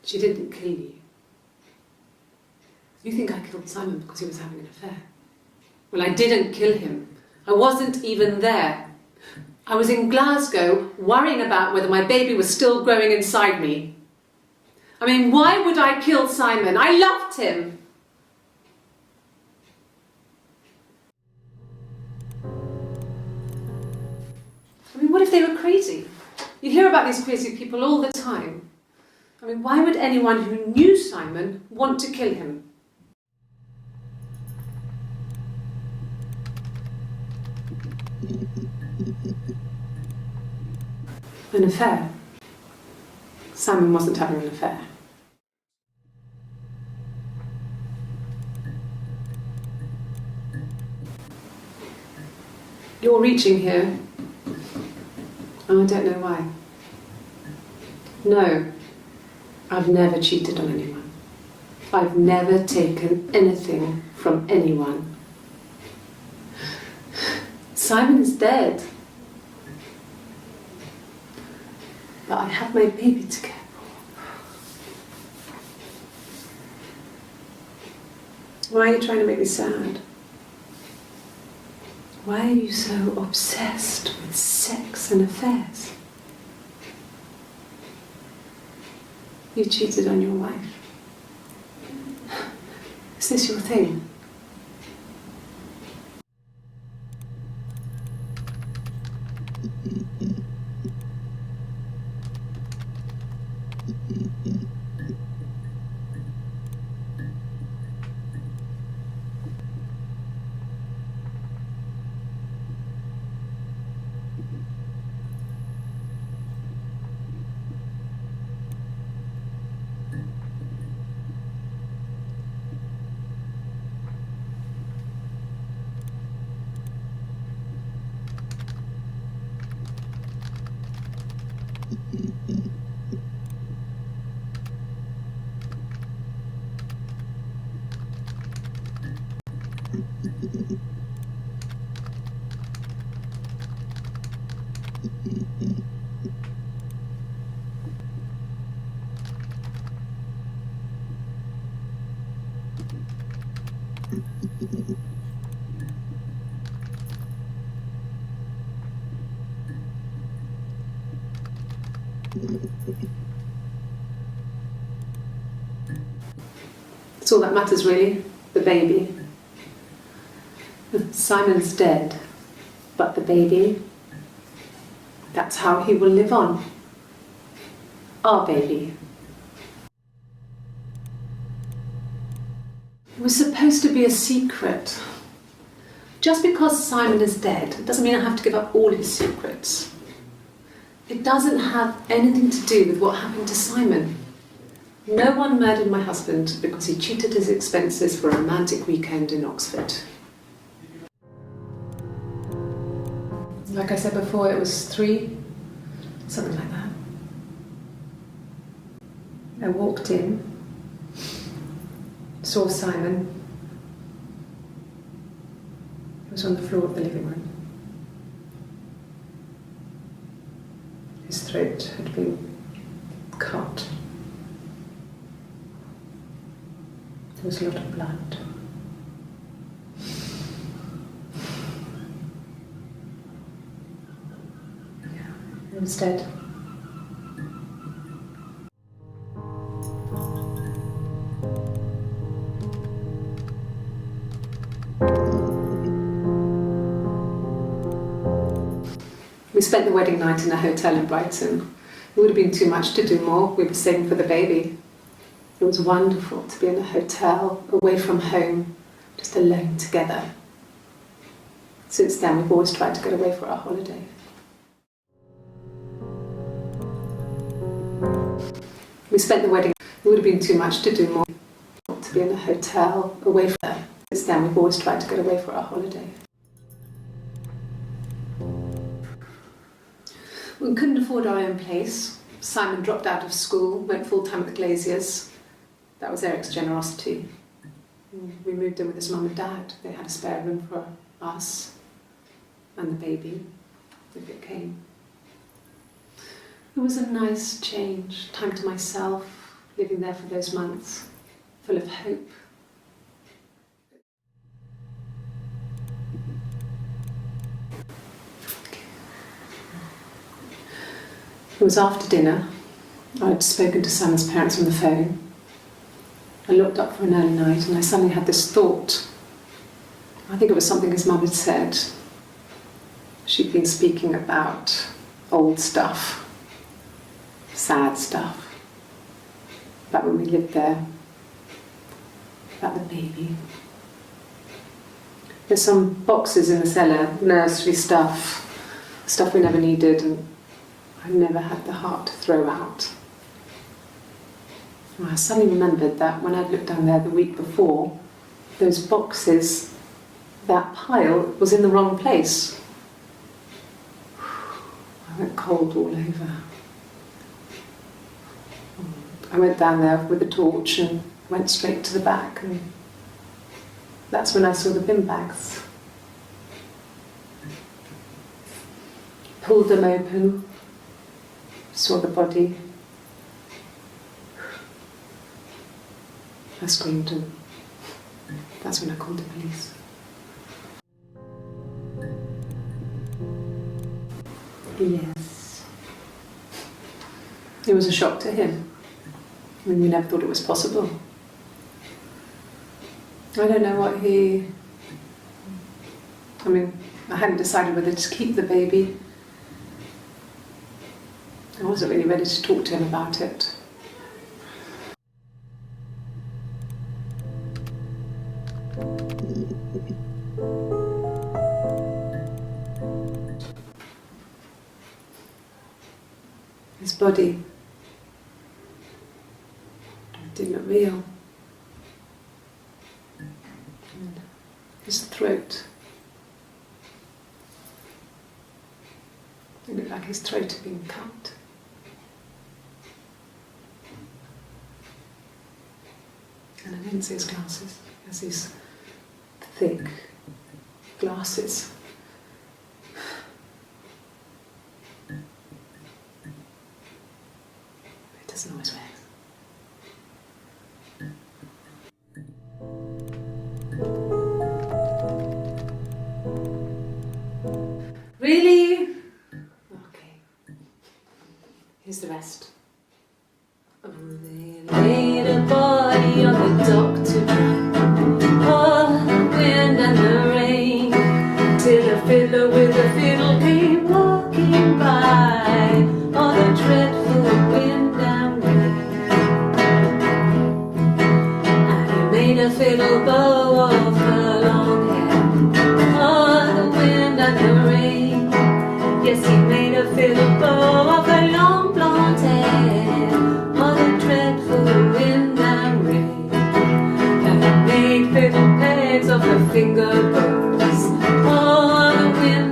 She didn't kill you. You think I killed Simon because he was having an affair? Well, I didn't kill him. I wasn't even there. I was in Glasgow worrying about whether my baby was still growing inside me. I mean, why would I kill Simon? I loved him. I mean, what if they were crazy? You hear about these crazy people all the time. I mean, why would anyone who knew Simon want to kill him? An affair. Simon wasn't having an affair. You're reaching here, and I don't know why. No, I've never cheated on anyone. I've never taken anything from anyone. Simon is dead. But I have my baby to care for. Why are you trying to make me sad? Why are you so obsessed with sex and affairs? You cheated on your wife. Is this your thing? It's all that matters, really, the baby. Simon's dead, but the baby, that's how he will live on. Our baby. It was supposed to be a secret. Just because Simon is dead doesn't mean I have to give up all his secrets. It doesn't have anything to do with what happened to Simon. No one murdered my husband because he cheated his expenses for a romantic weekend in Oxford. Like I said before, it was 3, something like that. I walked in, saw Simon. He was on the floor of the living room. His throat had been cut. There was a lot of blood. Yeah, he was dead. We spent the wedding night in a hotel in Brighton. It would have been too much to do more. We were saving for the baby. It was wonderful to be in a hotel, away from home, just alone together. Since then, we've always tried to get away for our holiday. We spent the wedding. It would have been too much to do more. To be in a hotel, away from there. Since then, we've always tried to get away for our holiday. We couldn't afford our own place. Simon dropped out of school, went full-time at the Glaziers. That was Eric's generosity. We moved in with his mum and dad. They had a spare room for us and the baby, if it came. It was a nice change, time to myself, living there for those months, full of hope. It was after dinner. I'd spoken to Simon's parents on the phone. I looked up for an early night and I suddenly had this thought. I think it was something his mum had said. She'd been speaking about old stuff, sad stuff, about when we lived there, about the baby. There's some boxes in the cellar, nursery stuff we never needed, and I never had the heart to throw out. And I suddenly remembered that when I'd looked down there the week before, those boxes, that pile was in the wrong place. I went cold all over. I went down there with a torch and went straight to the back, and that's when I saw the bin bags. Pulled them open, saw the body. I screamed, and that's when I called the police. Yes. It was a shock to him. I mean, we never thought it was possible. I don't know what I hadn't decided whether to keep the baby. I wasn't really ready to talk to him about it. His body didn't look real. And his throat. It looked like his throat had been cut. And I didn't see his glasses. He has these thick glasses. He doesn't always wear. Really? Okay. Here's the rest. Oh, they laid a body on the dock tonight. Oh, the wind and the rain, till a fiddler with a fiddle came walking by. Oh, the dreadful wind and rain. And he made a fiddle bow of her long hair. Oh, the wind and the rain. Yes, he made a fiddle bow of her long blonde hair. Oh, the dreadful wind and rain. And he made fiddle pegs of her finger bows. Oh, the wind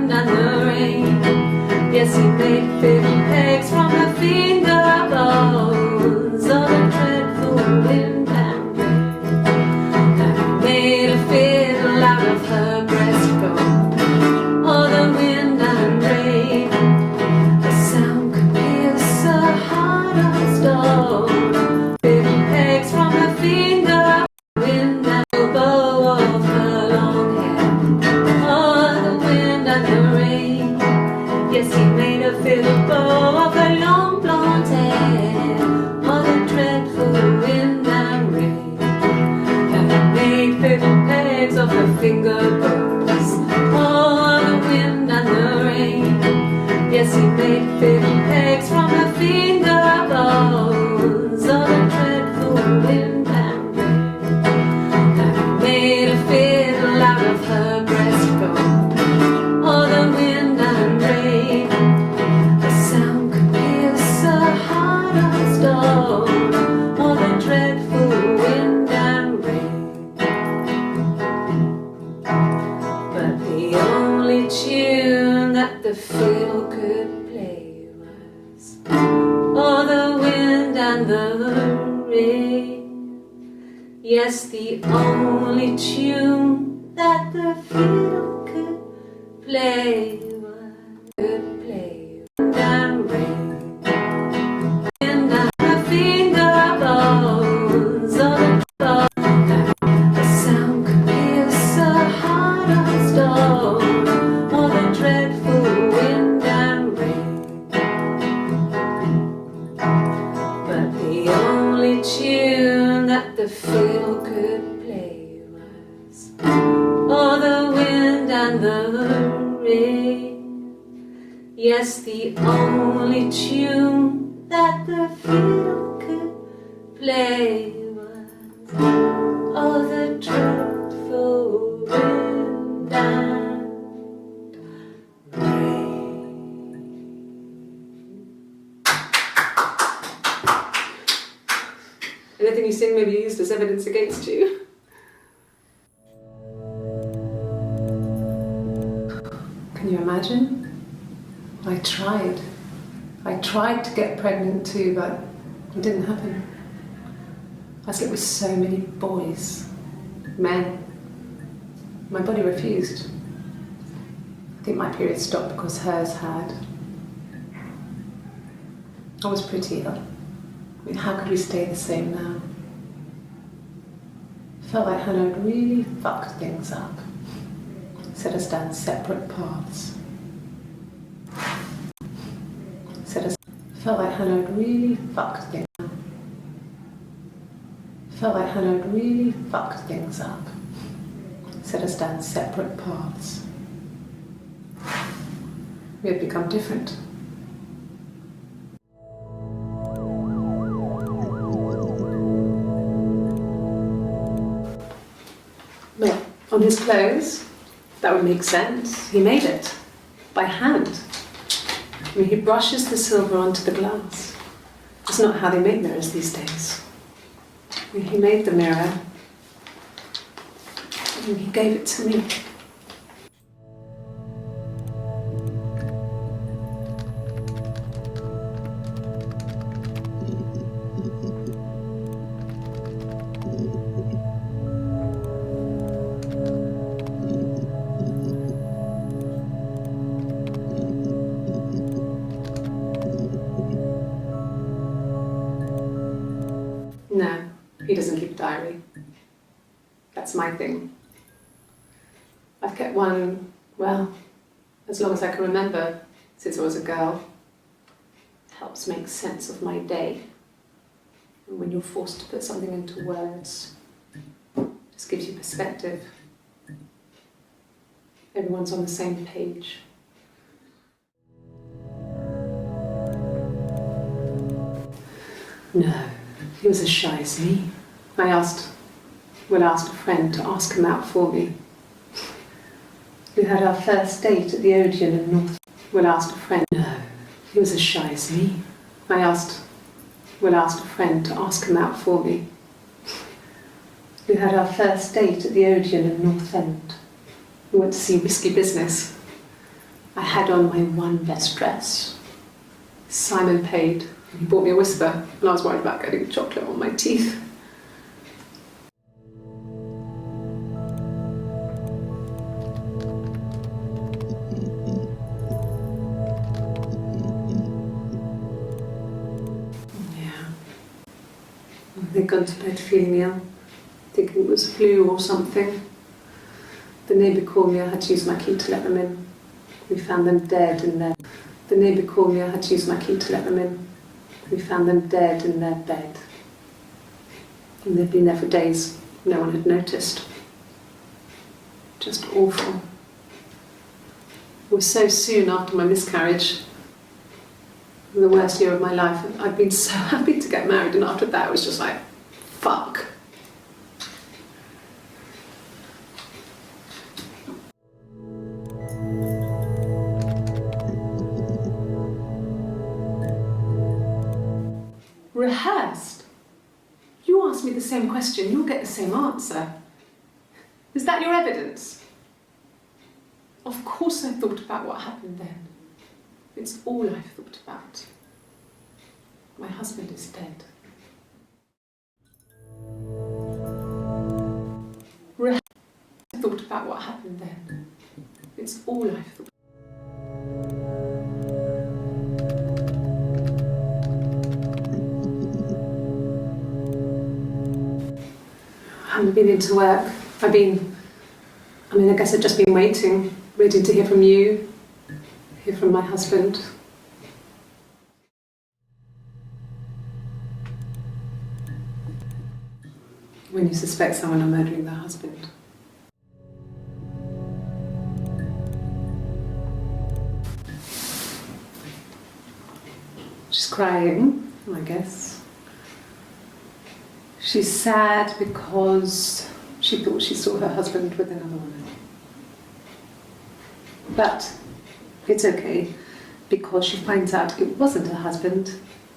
only tune that the fiddle could play was "Oh, the wind and the rain." Yes, the only tune that the fiddle could play was could play wind and rain. Wind and the finger bones of the bow. The sound could pierce a heart of stone. Oh, the dreadful wind and rain. But the only tune that the fiddle could play was "Oh, the wind and the rain." Yes, the only tune that the fiddle could play was "Oh, the dreadful wind and rain." Anything you sing may be used as evidence against you. Can you imagine? I tried. I tried to get pregnant too, but it didn't happen. I slept with so many boys, men. My body refused. I think my period stopped because hers had. I was pretty ill. I mean, how could we stay the same now? Felt like Hannah had really fucked things up. Set us down separate paths. Felt like Hannah had really fucked things up. Felt like Hannah had really fucked things up. Set us down separate paths. We had become different. Well, on his clothes, that would make sense. He made it by hand. I mean, he brushes the silver onto the glass. It's not how they make mirrors these days. I mean, he made the mirror and he gave it to me. No, he doesn't keep a diary. That's my thing. I've kept one, well, as long as I can remember, since I was a girl. It helps make sense of my day. And when you're forced to put something into words, it just gives you perspective. Everyone's on the same page. No, he was as shy as me. I asked a friend to ask him out for me. We had our first date at the Odeon in North. Asked a friend. No, he was as shy as me. I asked a friend to ask him out for me. We had our first date at the Odeon in North End. We went to see Risky Business. I had on my one best dress. Simon paid. He bought me a Whisper, and I was worried about getting chocolate on my teeth. Yeah. They'd gone to bed feeling ill, thinking it was flu or something. The neighbour called me, I had to use my key to let them in. We found them dead in their... The neighbour called me, I had to use my key to let them in. We found them dead in their bed. And they'd been there for days. No one had noticed. Just awful. It was so soon after my miscarriage. The worst year of my life. I'd been so happy to get married, and after that it was just like, fuck. Rehearsed? You ask me the same question, you'll get the same answer. Is that your evidence? Of Of course I thought about what happened then. It's all I've thought about. My husband is dead. I thought about what happened then. It's all I've thought. I haven't been into work. I guess I've just been waiting to hear from you, hear from my husband. When you suspect someone of murdering their husband. She's crying, I guess. She's sad because she thought she saw her husband with another woman. But it's okay, because she finds out it wasn't her husband,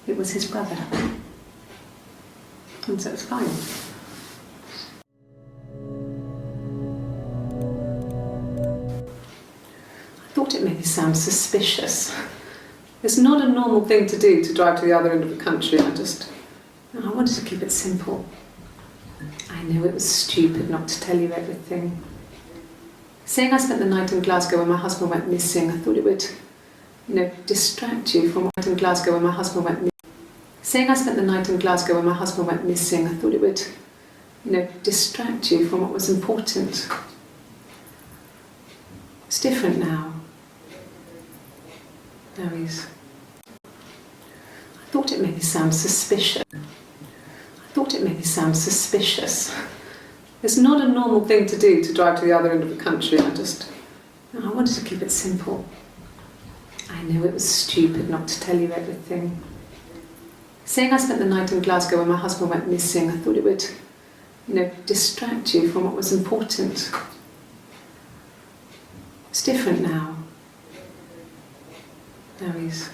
it was his brother. And so it's fine. I thought it made me sound suspicious. It's not a normal thing to do, to drive to the other end of the country. I wanted to keep it simple. I know it was stupid not to tell you everything. Saying I spent the night in Glasgow when my husband went missing, I thought it would, distract you from what in Glasgow when my husband went missing. Saying I spent the night in Glasgow when my husband went missing, I thought it would, distract you from what was important. It's different now. Now I thought it made me sound suspicious. It's not a normal thing to do, to drive to the other end of the country. I wanted to keep it simple. I know it was stupid not to tell you everything. Saying I spent the night in Glasgow when my husband went missing, I thought it would, distract you from what was important. It's different now. Now he's...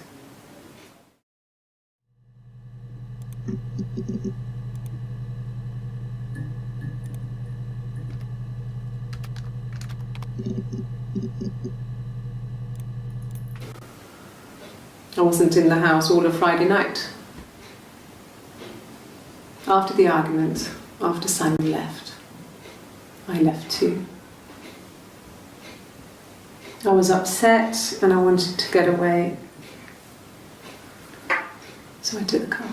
I wasn't in the house all of Friday night. After the argument, after Simon left, I left too. I was upset and I wanted to get away. So I took the car.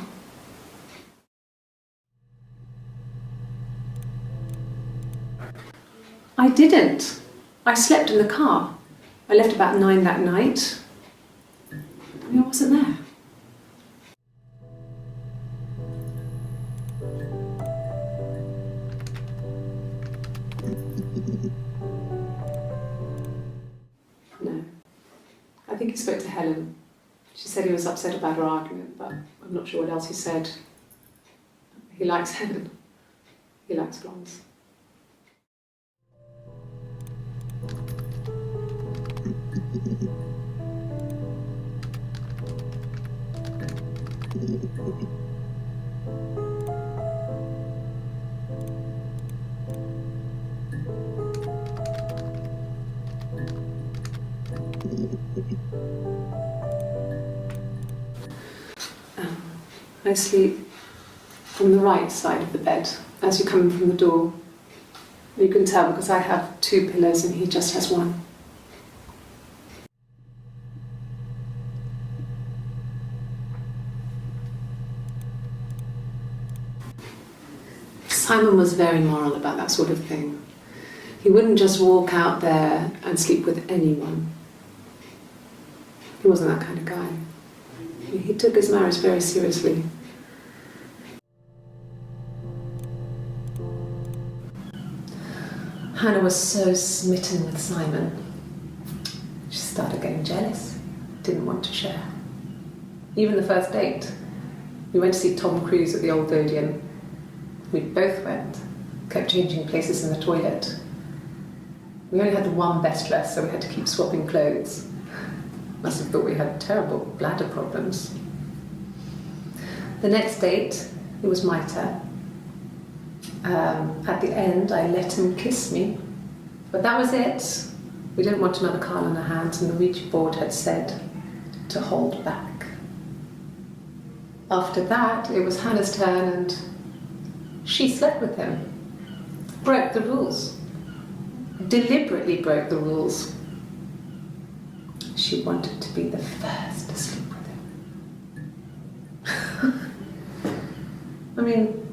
I didn't. I slept in the car. I left about 9 that night. I wasn't there. No. I think he spoke to Helen. She said he was upset about her argument, but I'm not sure what else he said. He likes Helen. He likes blondes. I sleep on the right side of the bed as you come in from the door. You can tell because I have 2 pillows and he just has 1. Simon was very moral about that sort of thing. He wouldn't just walk out there and sleep with anyone. He wasn't that kind of guy. He took his marriage very seriously. Hannah was so smitten with Simon. She started getting jealous, didn't want to share. Even the first date, we went to see Tom Cruise at the Old Odeon. We both went, kept changing places in the toilet. We only had the one best dress, so we had to keep swapping clothes. Must have thought we had terrible bladder problems. The next date, it was my turn. At the end, I let him kiss me, but that was it. We didn't want another Carl on our hands, and the Ouija board had said to hold back. After that, it was Hannah's turn, and she slept with him. Broke the rules. Deliberately broke the rules. She wanted to be the first to sleep with him. I mean,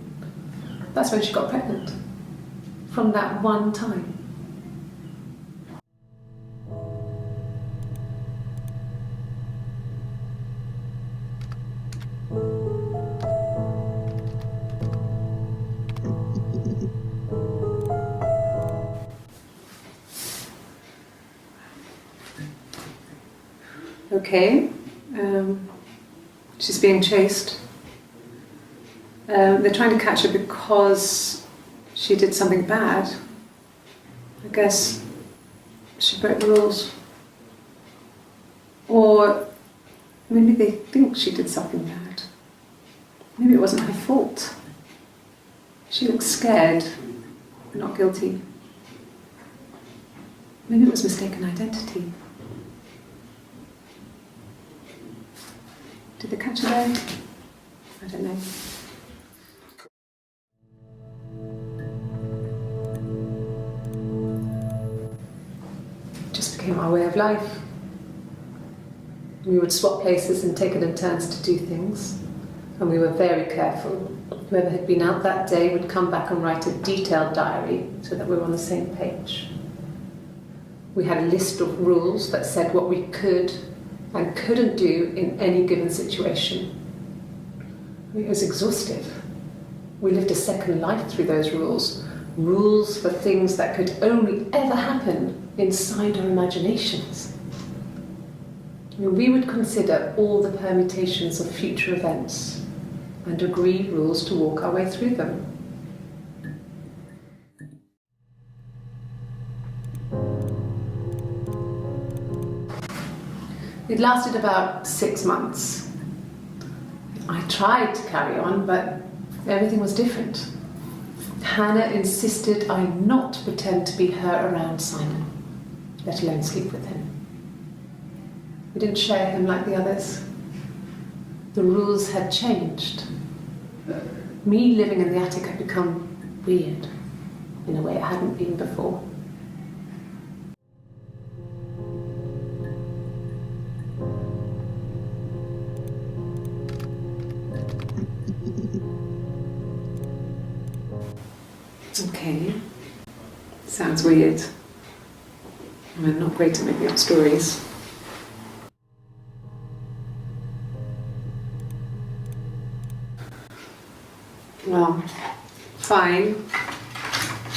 that's when she got pregnant. From that one time. Okay, she's being chased. They're trying to catch her because she did something bad. I guess she broke the rules. Or maybe they think she did something bad. Maybe it wasn't her fault. She looks scared, but not guilty. Maybe it was mistaken identity. Did they catch her there? I don't know. It just became our way of life. We would swap places and take it in turns to do things. And we were very careful. Whoever had been out that day would come back and write a detailed diary so that we were on the same page. We had a list of rules that said what we could and couldn't do in any given situation. It was exhaustive. We lived a second life through those rules. Rules for things that could only ever happen inside our imaginations. We would consider all the permutations of future events and agree rules to walk our way through them. It lasted about 6 months. I tried to carry on, but everything was different. Hannah insisted I not pretend to be her around Simon, let alone sleep with him. We didn't share him like the others. The rules had changed. Me living in the attic had become weird in a way it hadn't been before. Okay, sounds weird. I'm not great at making up stories. Well, fine,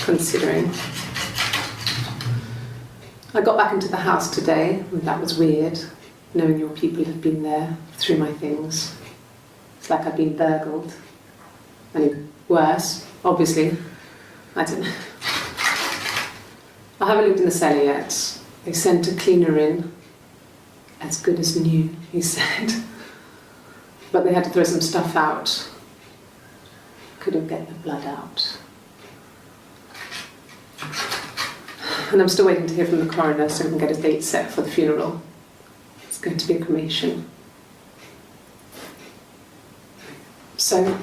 considering. I got back into the house today, and that was weird, knowing your people had been there through my things. It's like I'd been burgled. I mean, worse, obviously. I don't know. I haven't looked in the cellar yet. They sent a cleaner in. As good as new, he said. But they had to throw some stuff out. Couldn't get the blood out. And I'm still waiting to hear from the coroner so we can get a date set for the funeral. It's going to be a cremation. So,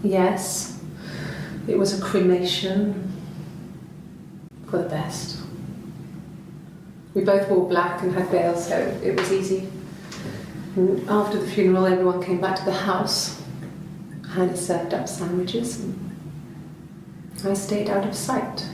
yes, it was a cremation for the best. We both wore black and had veils, so it was easy. And after the funeral, everyone came back to the house. Hannah served up sandwiches, and I stayed out of sight.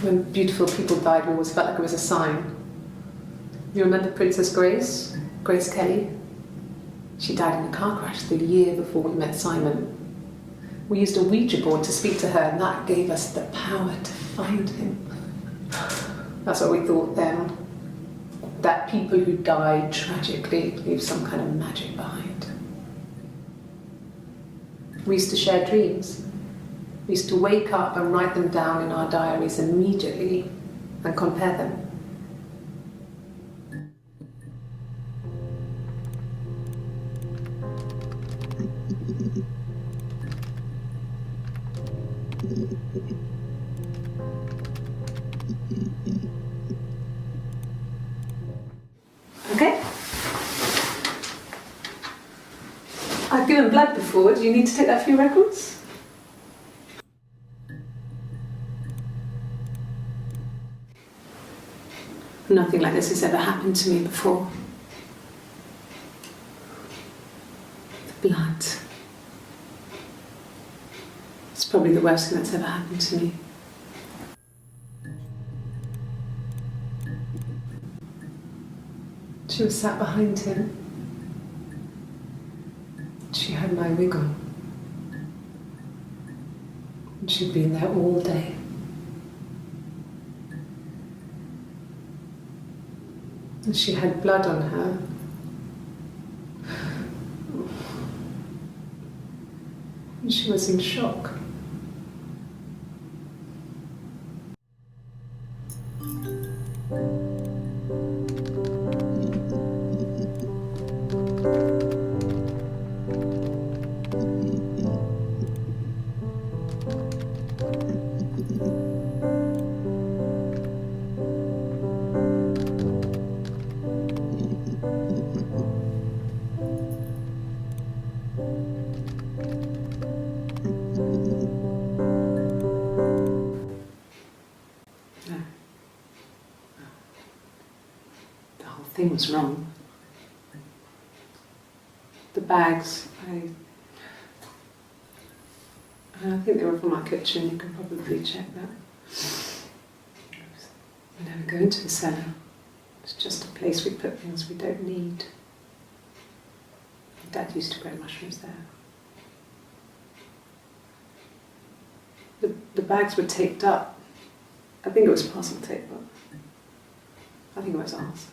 When beautiful people died, we always felt like it was a sign. You remember Princess Grace? Grace Kelly? She died in a car crash the year before we met Simon. We used a Ouija board to speak to her, and that gave us the power to find him. That's what we thought then. that people who die tragically leave some kind of magic behind. We used to share dreams. We used to wake up and write them down in our diaries immediately and compare them. Okay? I've given blood before. Do you need to take that for your records? Nothing like this has ever happened to me before. The blood. It's probably the worst thing that's ever happened to me. She was sat behind him. She had my wig on. And she'd been there all day. And she had blood on her. And she was in shock. Thing was wrong. The bags, I think they were from our kitchen. You can probably check that. We never go into the cellar. It's just a place we put things we don't need. Dad used to grow mushrooms there. The bags were taped up. I think it was parcel tape, but I think it was ours.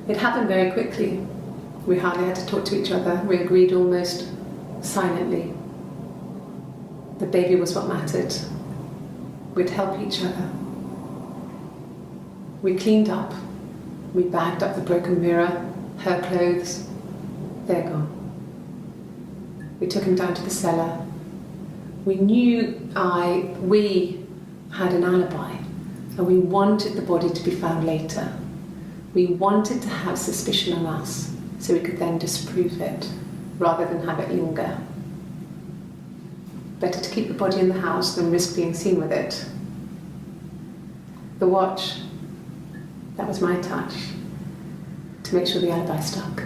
It happened very quickly. We hardly had to talk to each other. We agreed almost silently. The baby was what mattered. We'd help each other. We cleaned up. We bagged up the broken mirror, her clothes. They're gone. We took him down to the cellar. We had an alibi, and we wanted the body to be found later. We wanted to have suspicion on us so we could then disprove it rather than have it linger. Better to keep the body in the house than risk being seen with it. The watch, that was my touch to make sure the alibi stuck.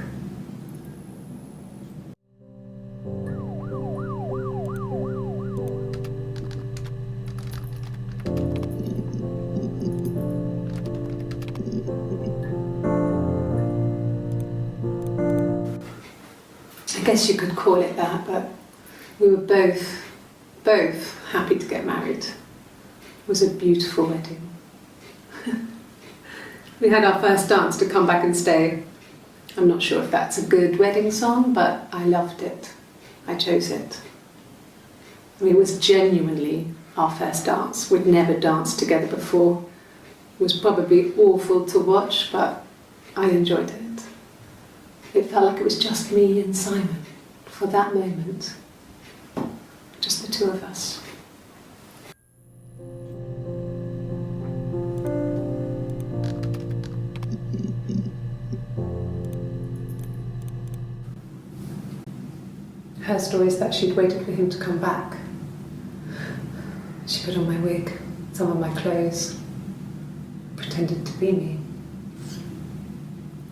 I guess you could call it that, but we were both happy to get married. It was a beautiful wedding. We had our first dance to Come Back and Stay. I'm not sure if that's a good wedding song, but I loved it. I chose it. I mean, it was genuinely our first dance. We'd never danced together before. It was probably awful to watch, but I enjoyed it. It felt like it was just me and Simon for that moment. Just the two of us. Her story is that she'd waited for him to come back. She put on my wig, some of my clothes, pretended to be me.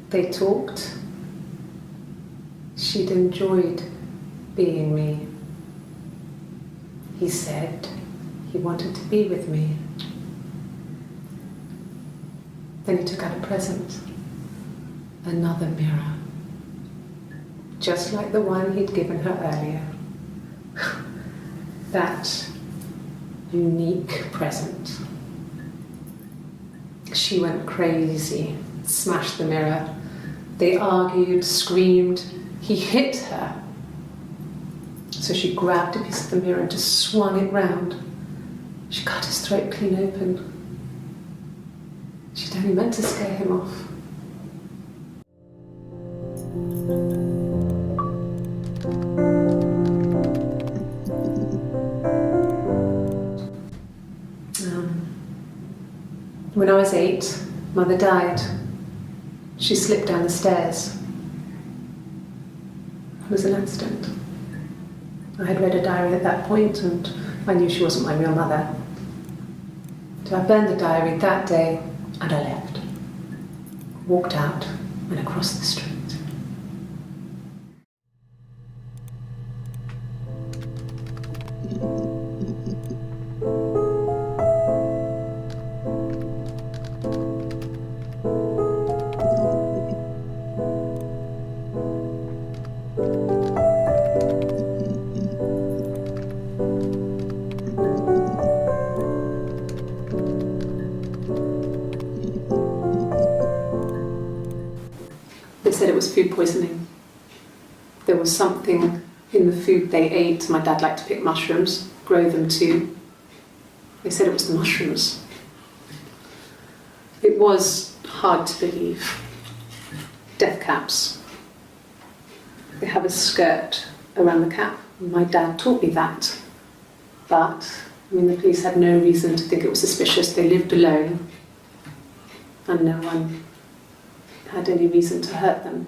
They talked. She'd enjoyed being me. He said he wanted to be with me. Then he took out a present, another mirror, just like the one he'd given her earlier. that unique present. She went crazy, smashed the mirror. They argued, screamed. He hit her. So she grabbed a piece of the mirror and just swung it round. She cut his throat clean open. She'd only meant to scare him off. When I was 8, Mother died. She slipped down the stairs. It was an accident. I had read a diary at that point and I knew she wasn't my real mother. So I burned the diary that day and I left. Walked out and across the street. They said it was food poisoning. There was something in the food they ate. My dad liked to pick mushrooms, grow them too. They said it was the mushrooms. It was hard to believe. Death caps. They have a skirt around the cap. My dad taught me that. But, the police had no reason to think it was suspicious. They lived alone and no one had any reason to hurt them.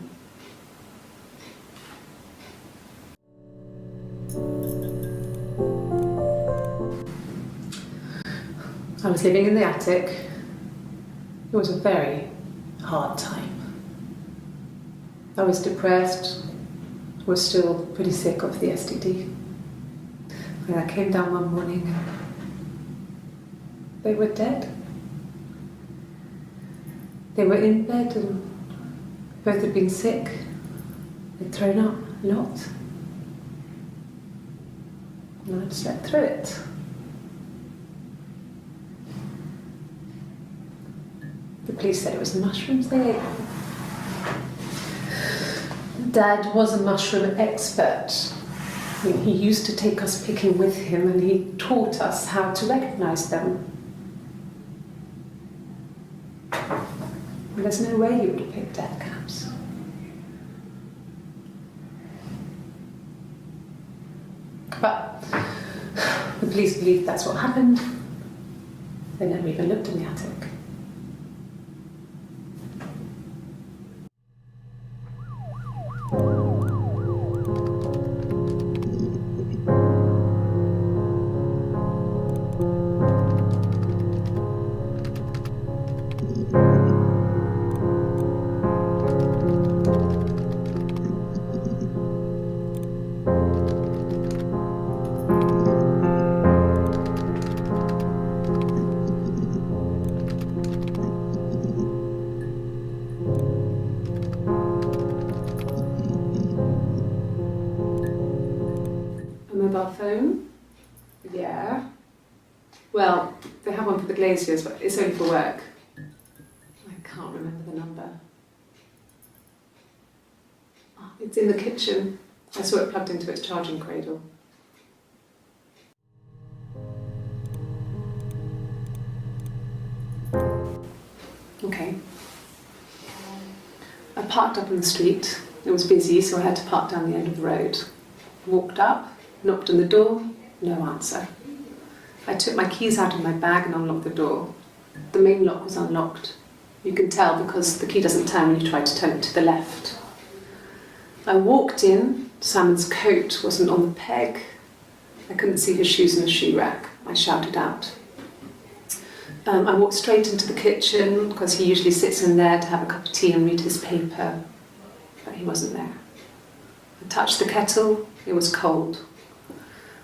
I was living in the attic. It was a very hard time. I was depressed, was still pretty sick of the STD. And I came down one morning and they were dead. They were in bed and both had been sick. They'd thrown up a lot. And I'd slept through it. The police said it was the mushrooms they ate. Dad was a mushroom expert. He used to take us picking with him and he taught us how to recognise them. There's no way you would have picked death caps. But the police believed that's what happened. They never even looked in the attic. Mobile phone? Yeah. Well, they have one for the Glaziers, but it's only for work. I can't remember the number. Oh, it's in the kitchen. I saw it plugged into its charging cradle. Okay. I parked up on the street. It was busy, so I had to park down the end of the road. Walked up, knocked on the door, no answer. I took my keys out of my bag and unlocked the door. The main lock was unlocked. You can tell because the key doesn't turn when you try to turn it to the left. I walked in, Salmon's coat wasn't on the peg. I couldn't see his shoes in the shoe rack. I shouted out. I walked straight into the kitchen because he usually sits in there to have a cup of tea and read his paper, but he wasn't there. I touched the kettle, it was cold.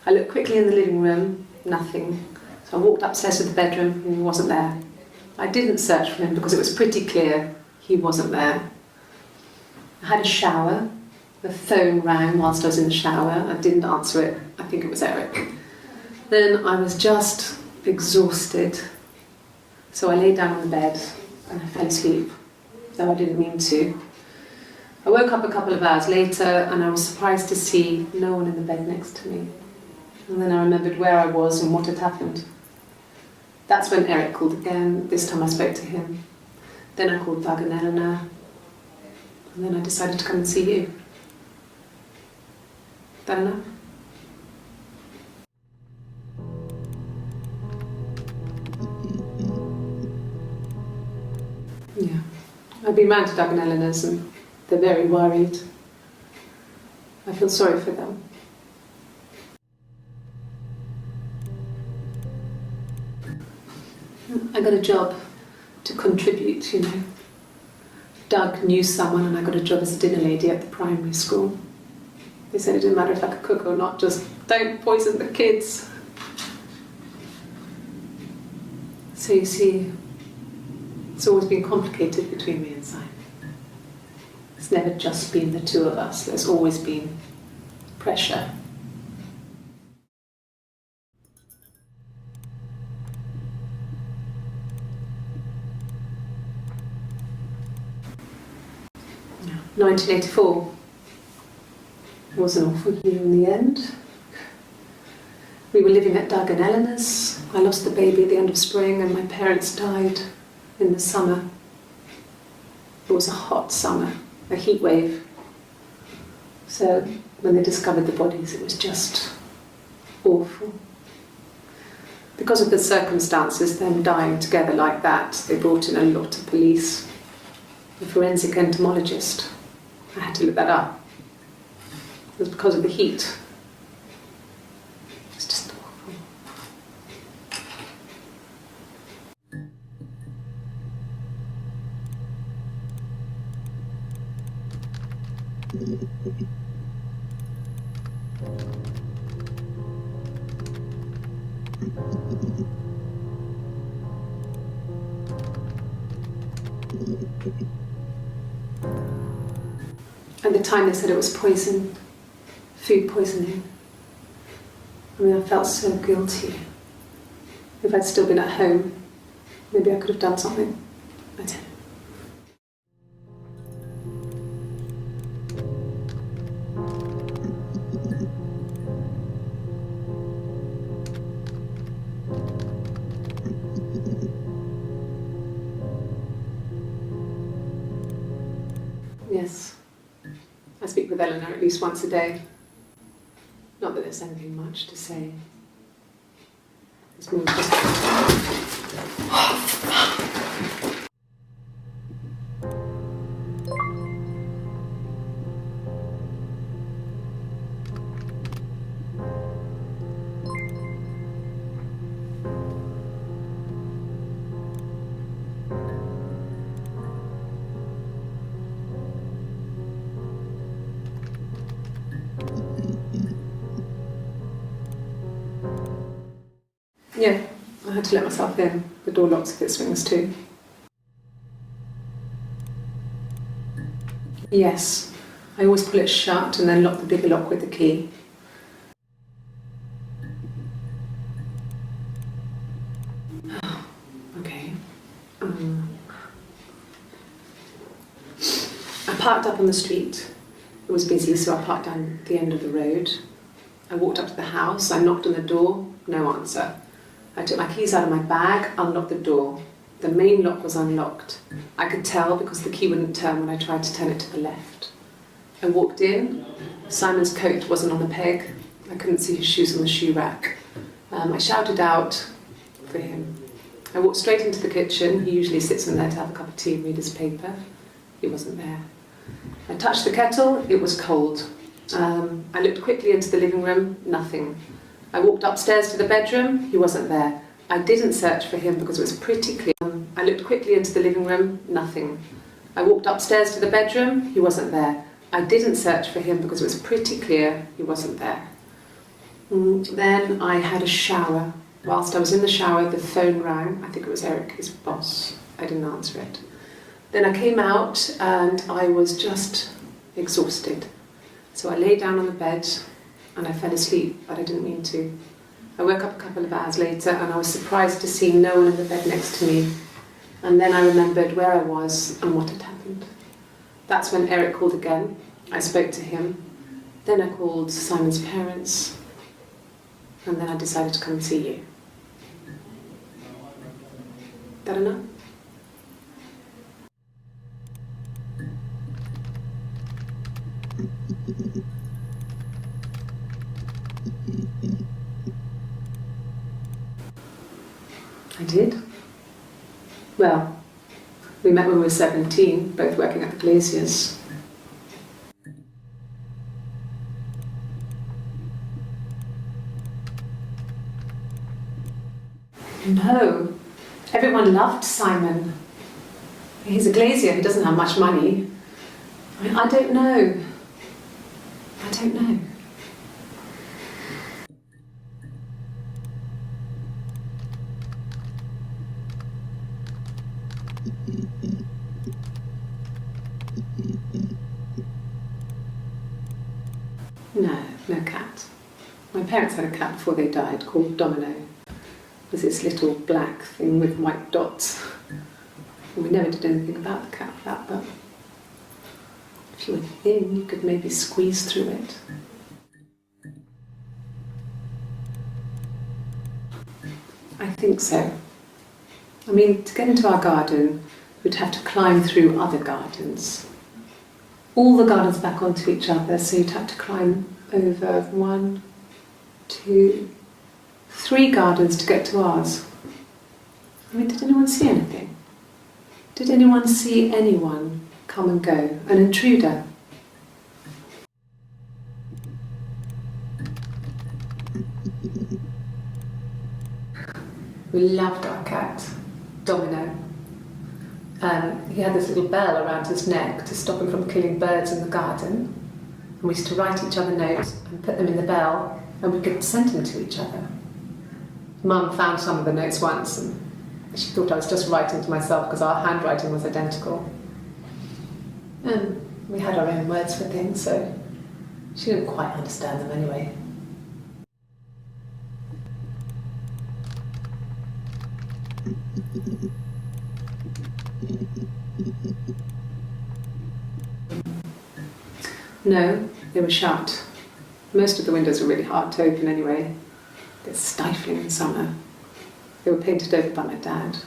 I looked quickly in the living room, nothing. So I walked upstairs to the bedroom and he wasn't there. I didn't search for him because it was pretty clear he wasn't there. I had a shower. The phone rang whilst I was in the shower. I didn't answer it. I think it was Eric. Then I was just exhausted. So I lay down on the bed and I fell asleep, though I didn't mean to. I woke up a couple of hours later and I was surprised to see no one in the bed next to me. And then I remembered where I was and what had happened. That's when Eric called again. This time I spoke to him. Then I called Doug and Eleanor. And then I decided to come and see you. That enough? Yeah. I've been round to Doug and Eleanor's and they're very worried. I feel sorry for them. I got a job to contribute, you know. Doug knew someone and I got a job as a dinner lady at the primary school. They said it didn't matter if I could cook or not, just don't poison the kids. So you see, it's always been complicated between me and Simon. It's never just been the two of us, there's always been pressure. Yeah. 1984 was an awful year in the end. We were living at Doug and Eleanor's. I lost the baby at the end of spring and my parents died in the summer. It was a hot summer, a heat wave. So when they discovered the bodies, it was just awful. Because of the circumstances, them dying together like that, they brought in a lot of police. A forensic entomologist. I had to look that up. It was because of the heat. It was just awful. At the time they said it was poison, food poisoning. I mean, I felt so guilty. If I'd still been at home, maybe I could have done something. I don't know. Yes. I speak with Eleanor at least once a day. Not that there's anything much to say. It's more just... Yeah, I had to let myself in. The door locks if it swings too. Yes, I always pull it shut and then lock the bigger lock with the key. Okay. I parked up on the street. It was busy, so I parked down the end of the road. I walked up to the house, I knocked on the door, no answer. I took my keys out of my bag, unlocked the door. The main lock was unlocked. I could tell because the key wouldn't turn when I tried to turn it to the left. I walked in. Simon's coat wasn't on the peg. I couldn't see his shoes on the shoe rack. I shouted out for him. I walked straight into the kitchen. He usually sits in there to have a cup of tea and read his paper. He wasn't there. I touched the kettle. It was cold. I looked quickly into the living room. Nothing. I walked upstairs to the bedroom, he wasn't there. I didn't search for him because it was pretty clear. I looked quickly into the living room, nothing. I walked upstairs to the bedroom, he wasn't there. I didn't search for him because it was pretty clear he wasn't there. Then I had a shower. Whilst I was in the shower, the phone rang. I think it was Eric, his boss. I didn't answer it. Then I came out and I was just exhausted. So I lay down on the bed and I fell asleep, but I didn't mean to. I woke up a couple of hours later and I was surprised to see no one in the bed next to me. And then I remembered where I was and what had happened. That's when Eric called again. I spoke to him. Then I called Simon's parents. And then I decided to come and see you. That enough? I did. Well, we met when we were 17, both working at the Glaziers. No, everyone loved Simon. He's a glazier who doesn't have much money. I don't know. I don't know. No cat. My parents had a cat before they died called Domino. It was this little black thing with white dots. And we never did anything about the cat flap, but if you were thin, you could maybe squeeze through it. I think so. I mean, to get into our garden, we'd have to climb through other gardens. All the gardens back onto each other, so you'd have to climb over 1, 2, 3 gardens to get to ours. I mean, did anyone see anything? Did anyone see anyone come and go? An intruder? We loved our cat, Domino. He had this little bell around his neck to stop him from killing birds in the garden. And we used to write each other notes and put them in the bell, and we could send them to each other. Mum found some of the notes once, and she thought I was just writing to myself because our handwriting was identical. And we had our own words for things, so she didn't quite understand them anyway. No, they were shut. Most of the windows were really hard to open anyway. They're stifling in summer. They were painted over by my dad.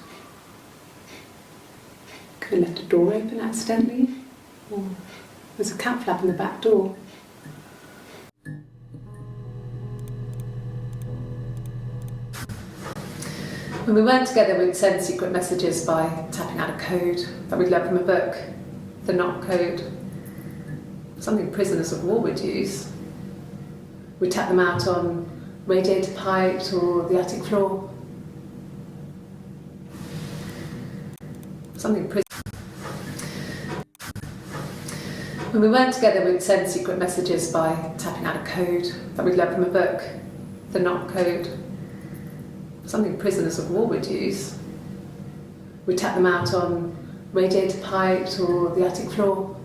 Could have left a door open accidentally. Or there's a cat flap in the back door. When we weren't together, we'd send secret messages by tapping out a code that we'd learned from a book, the Knock Code. Something prisoners of war would use. We'd tap them out on radiator pipes or the attic floor. When we weren't together, we'd send secret messages by tapping out a code that we'd learned from a book, the Knock Code. Something prisoners of war would use. We'd tap them out on radiator pipes or the attic floor.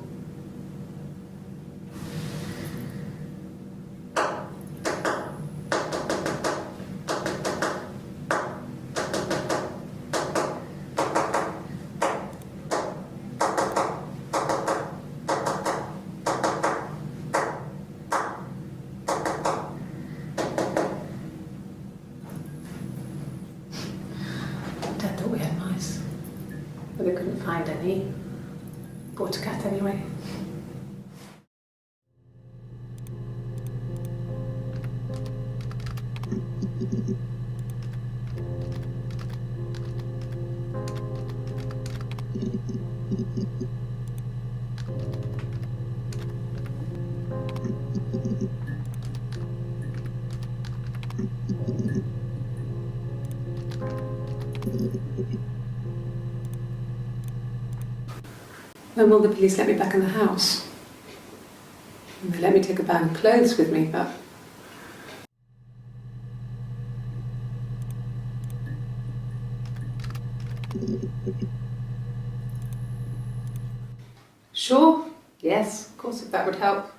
Dad thought we had mice, but they couldn't find any. Bought a cat anyway. When will the police let me back in the house? And they let me take a bag of clothes with me, but... Sure, yes, of course, if that would help.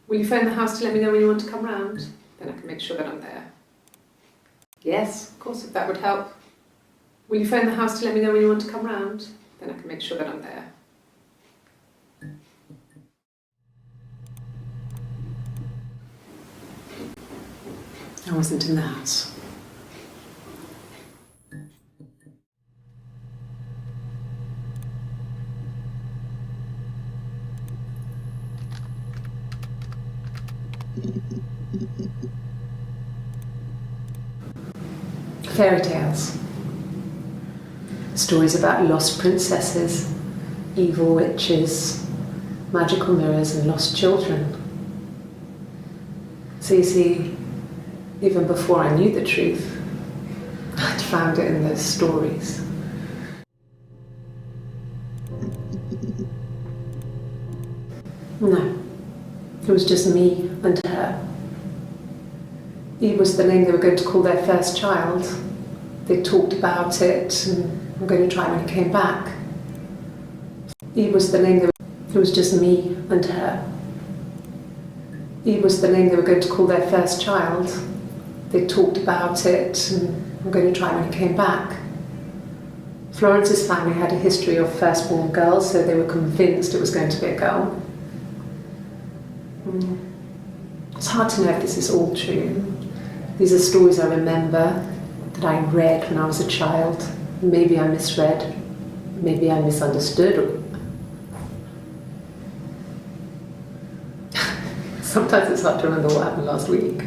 Will you phone the house to let me know when you want to come round? Then I can make sure that I'm there. Yes, of course, if that would help. Will you phone the house to let me know when you want to come round? Then I can make sure that I'm there. I wasn't in the house. Fairy tales. Stories about lost princesses, evil witches, magical mirrors and lost children. So you see, even before I knew the truth, I'd found it in those stories. No, it was just me and her. Eve was the name they were going to call their first child. They talked about it and were going to try when he came back. Eve was the name it was just me and her. Eve was the name they were going to call their first child. They talked about it and were going to try when he came back. Florence's family had a history of firstborn girls, so they were convinced it was going to be a girl. It's hard to know if this is all true. These are stories I remember, that I read when I was a child. Maybe I misread, maybe I misunderstood. Sometimes it's hard to remember what happened last week.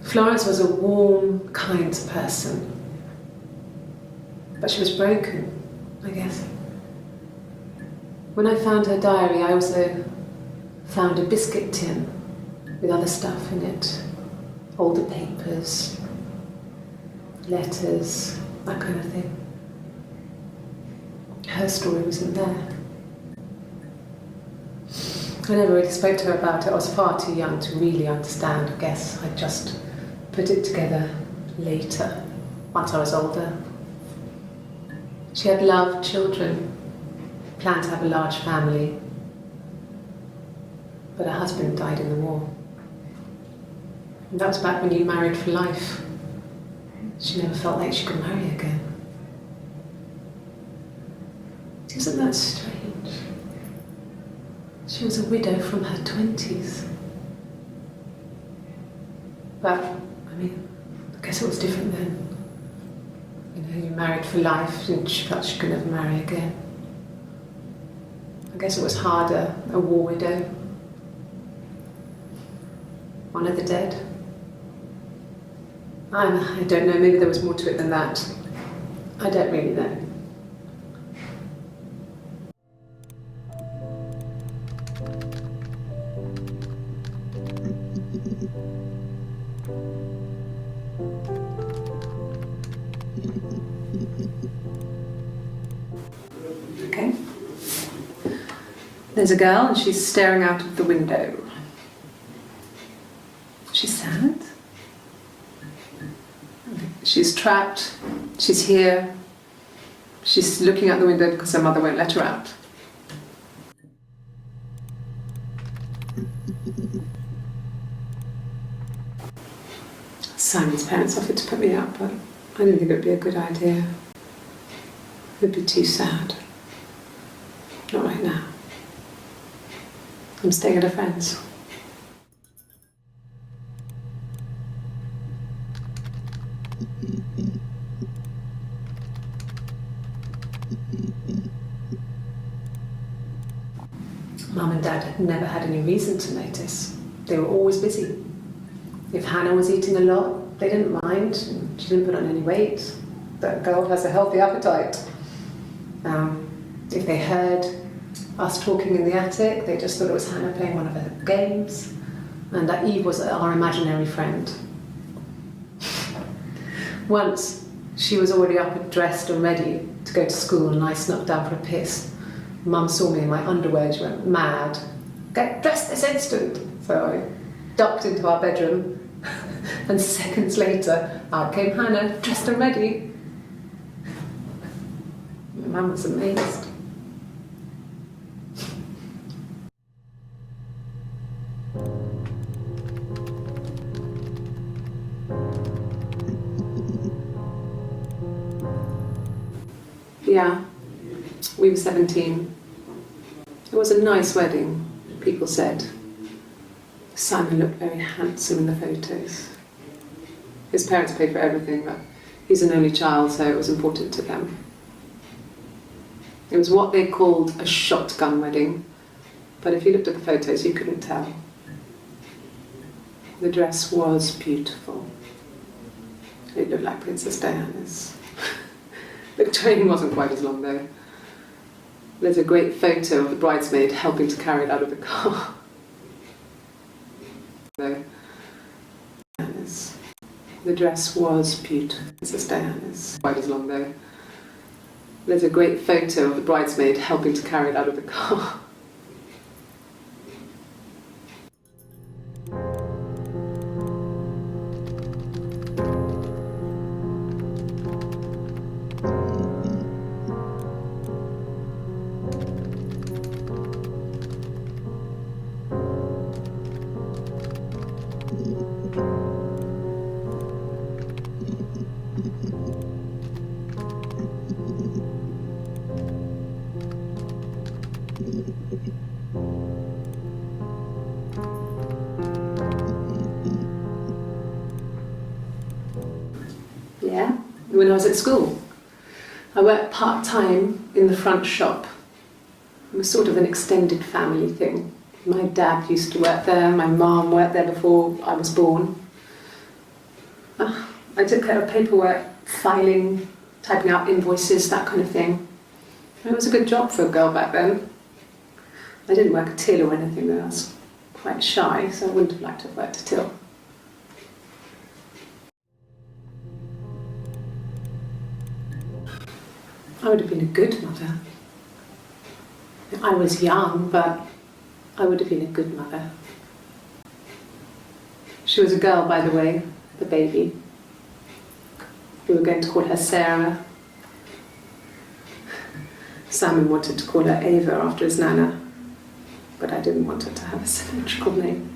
Florence was a warm, kind person. But she was broken, I guess. When I found her diary, I also found a biscuit tin with other stuff in it. Older papers, letters, that kind of thing. Her story wasn't there. I never really spoke to her about it. I was far too young to really understand, I guess. I just put it together later, once I was older. She had loved children, planned to have a large family, but her husband died in the war. And that was back when you married for life. She never felt like she could marry again. Isn't that strange? She was a widow from her 20s. But, I mean, I guess it was different then. You know, you married for life and she felt she could never marry again. I guess it was harder, a war widow. One of the dead. I don't know, maybe there was more to it than that. I don't really know. Okay. There's a girl and she's staring out of the window. She's sad. She's trapped. She's here. She's looking out the window because her mother won't let her out. Simon's parents offered to put me out, but I didn't think it would be a good idea. It would be too sad. Not right now. I'm staying at a friend's. Mum and Dad had never had any reason to notice. They were always busy. If Hannah was eating a lot, they didn't mind. She didn't put on any weight. That girl has a healthy appetite. If they heard us talking in the attic, they just thought it was Hannah playing one of her games, and that Eve was our imaginary friend. Once, she was already up and dressed and ready to go to school, and I snuck down for a piss. Mum saw me in my underwear, she went mad. Get dressed this instant! So I ducked into our bedroom, and seconds later, out came Hannah, dressed and ready. My mum was amazed. Yeah, we were 17. It was a nice wedding, people said. Simon looked very handsome in the photos. His parents paid for everything, but he's an only child, so it was important to them. It was what they called a shotgun wedding, but if you looked at the photos, you couldn't tell. The dress was beautiful. It looked like Princess Diana's. The train wasn't quite as long though. There's a great photo of the bridesmaid helping to carry it out of the car. The dress was beautiful. Princess Diana's. Quite as long though. There's a great photo of the bridesmaid helping to carry it out of the car. Yeah, when I was at school. I worked part-time in the front shop. It was sort of an extended family thing. My dad used to work there, my mum worked there before I was born. I took care of paperwork, filing, typing out invoices, that kind of thing. It was a good job for a girl back then. I didn't work a till or anything though. I was quite shy, so I wouldn't have liked to have worked a till. I would have been a good mother. I was young, but I would have been a good mother. She was a girl, by the way, the baby. We were going to call her Sarah. Simon wanted to call her Ava after his nana, but I didn't want her to have a symmetrical name.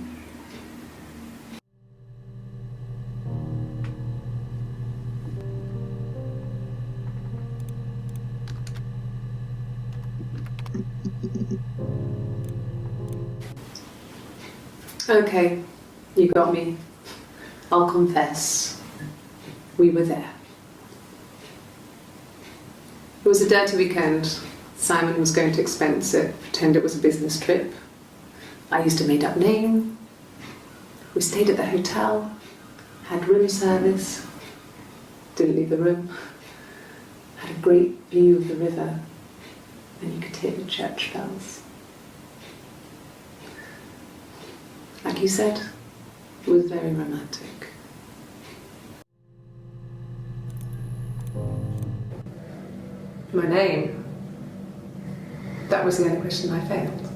Okay, you got me. I'll confess. We were there. It was a dirty weekend. Simon was going to expense it, pretend it was a business trip. I used a made-up name. We stayed at the hotel, had room service, didn't leave the room, had a great view of the river, and you could hear the church bells. Like you said, it was very romantic. My name? That was the only question I failed.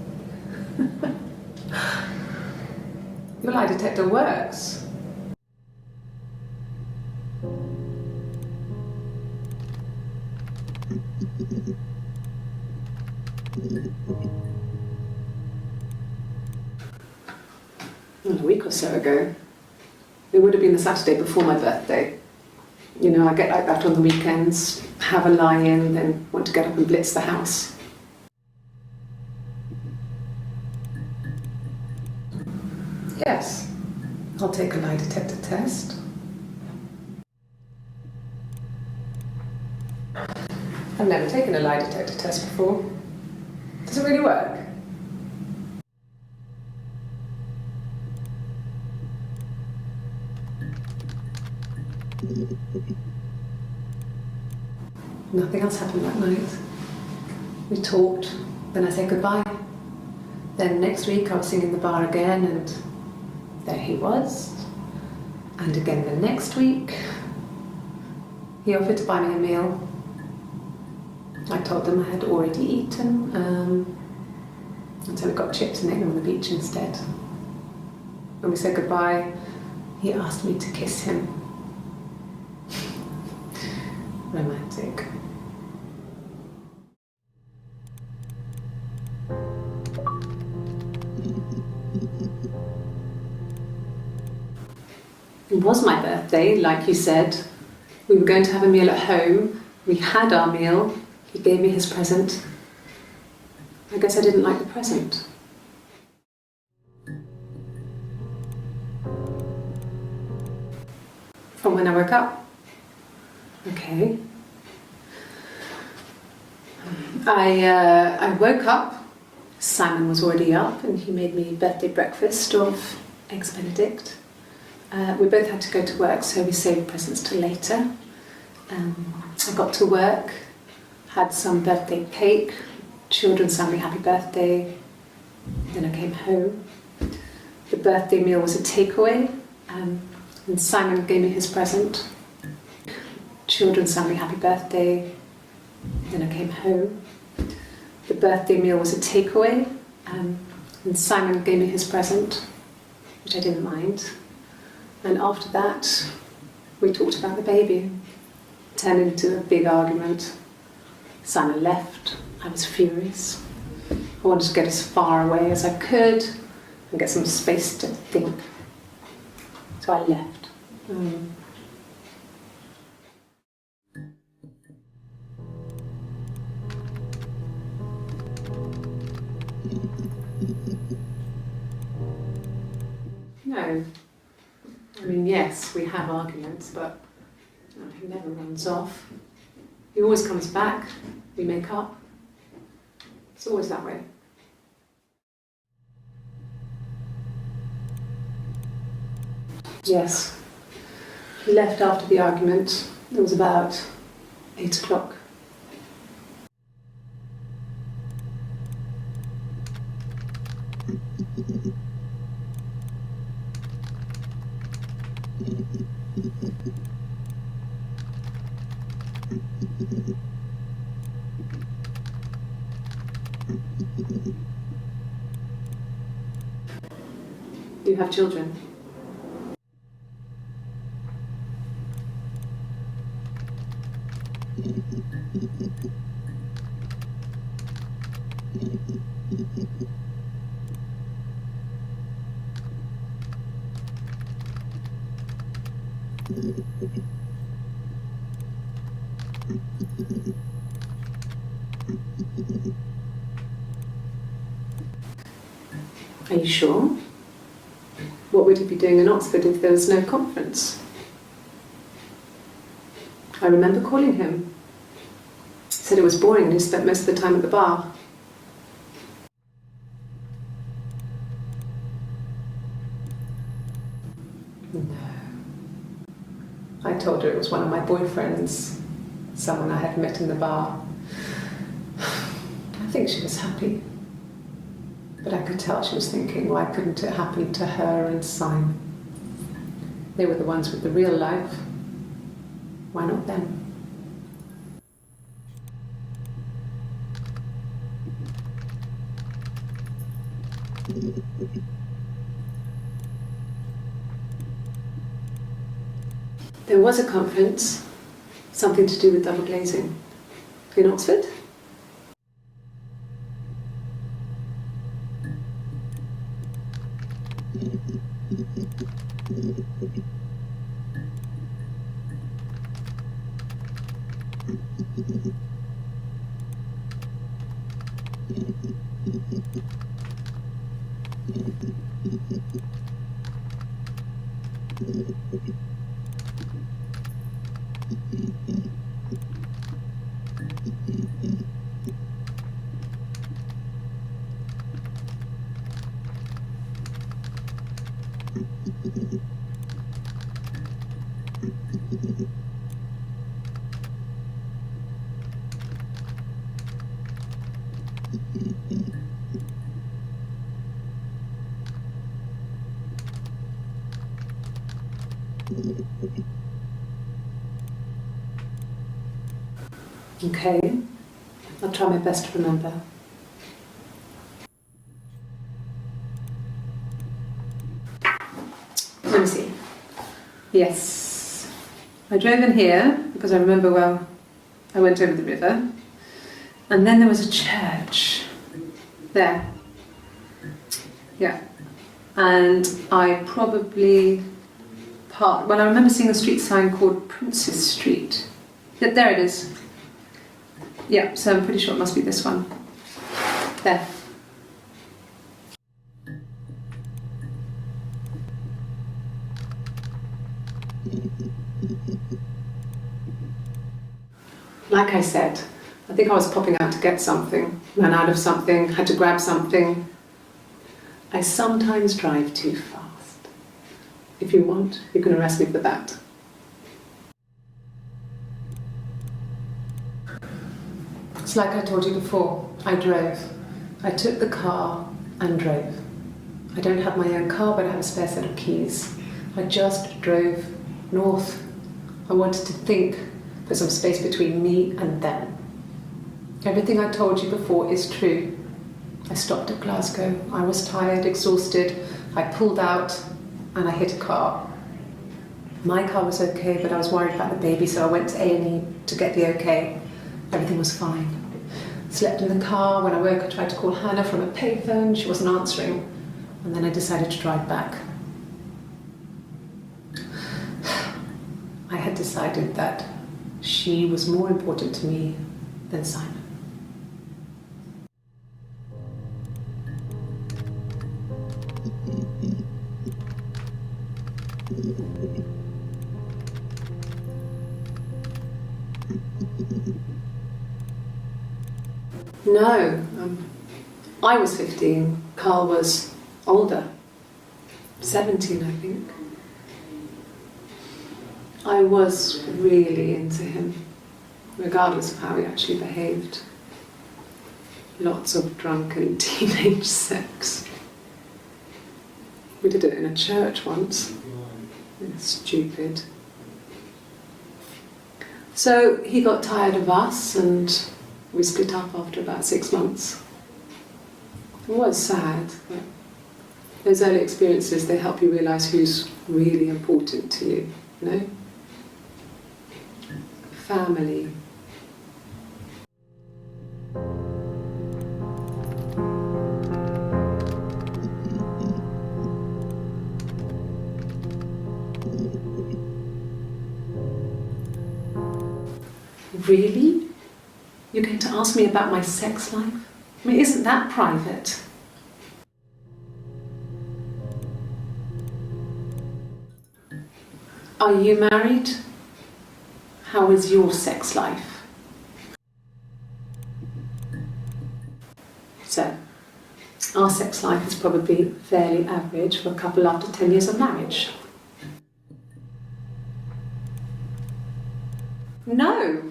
Your lie detector works. A week or so ago. It would have been the Saturday before my birthday. You know, I get like that on the weekends, have a lie-in, then want to get up and blitz the house. Yes, I'll take a lie detector test. I've never taken a lie detector test before. Does it really work? Nothing else happened that night. We talked, then I said goodbye. Then next week I was singing the bar again and there he was. And again the next week, he offered to buy me a meal. I told him I had already eaten, and so we got chips and ate them on the beach instead. When we said goodbye, he asked me to kiss him. Romantic. It was my birthday, like you said. We were going to have a meal at home. We had our meal. He gave me his present. I guess I didn't like the present. From when I woke up. Okay. I woke up. Simon was already up and he made me birthday breakfast of Eggs Benedict. We both had to go to work, so we saved presents till later. I got to work, had some birthday cake, children sang me happy birthday, then I came home. The birthday meal was a takeaway, and Simon gave me his present. Children sang me happy birthday, then I came home. The birthday meal was a takeaway, and Simon gave me his present, which I didn't mind. And after that, we talked about the baby. Turned into a big argument. Simon left. I was furious. I wanted to get as far away as I could and get some space to think. So I left. No. I mean, yes, we have arguments, but he never runs off. He always comes back. We make up. It's always that way. Yes. He left after the argument. It was about 8 o'clock. Do you have children? Are you sure? What would he be doing in Oxford if there was no conference? I remember calling him. He said it was boring and he spent most of the time at the bar. No. I told her it was one of my boyfriends, someone I had met in the bar. I think she was happy. But I could tell she was thinking, why couldn't it happen to her and Simon? They were the ones with the real life. Why not them? There was a conference, something to do with double glazing, in Oxford. Okay, I'll try my best to remember. Let me see. Yes, I drove in here because I remember well I went over the river, and then there was a church there. Yeah, and I probably part. Well, I remember seeing a street sign called Princess Street. Yeah, there it is. Yeah, so I'm pretty sure it must be this one. There. Like I said, I think I was popping out to get something, ran out of something, had to grab something. I sometimes drive too fast. If you want, you can arrest me for that. It's like I told you before, I drove. I took the car and drove. I don't have my own car, but I have a spare set of keys. I just drove north. I wanted to think, put some space between me and them. Everything I told you before is true. I stopped at Glasgow. I was tired, exhausted. I pulled out and I hit a car. My car was okay, but I was worried about the baby, so I went to A&E to get the okay. Everything was fine. Slept in the car. When I woke, I tried to call Hannah from a payphone. She wasn't answering. And then I decided to drive back. I had decided that she was more important to me than Simon. No, I was 15. Carl was older, 17, I think. I was really into him, regardless of how he actually behaved. Lots of drunken teenage sex. We did it in a church once. Stupid. So he got tired of us and we split up after about 6 months. It was sad, but those early experiences, they help you realise who's really important to you, you know? Family. Really? You're going to ask me about my sex life? I mean, isn't that private? Are you married? How is your sex life? So, our sex life is probably fairly average for a couple after 10 years of marriage. No!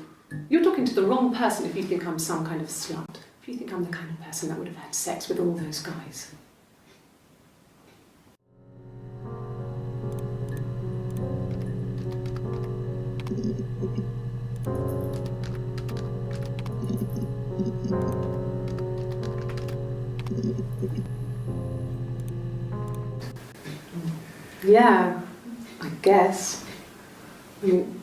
You're talking to the wrong person if you think I'm some kind of slut. If you think I'm the kind of person that would have had sex with all those guys. Yeah, I guess. I mean,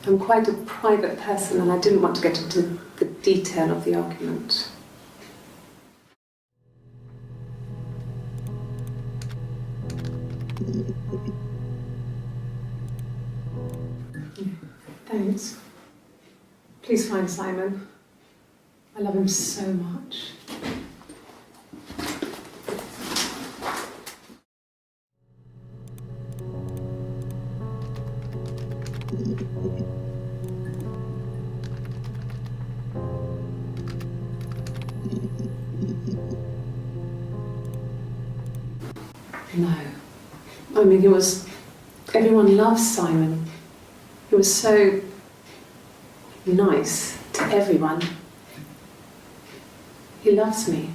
I'm quite a private person and I didn't want to get into the detail of the argument. Thanks. Please find Simon. I love him so much. No. I mean, everyone loves Simon. He was so nice to everyone. He loves me.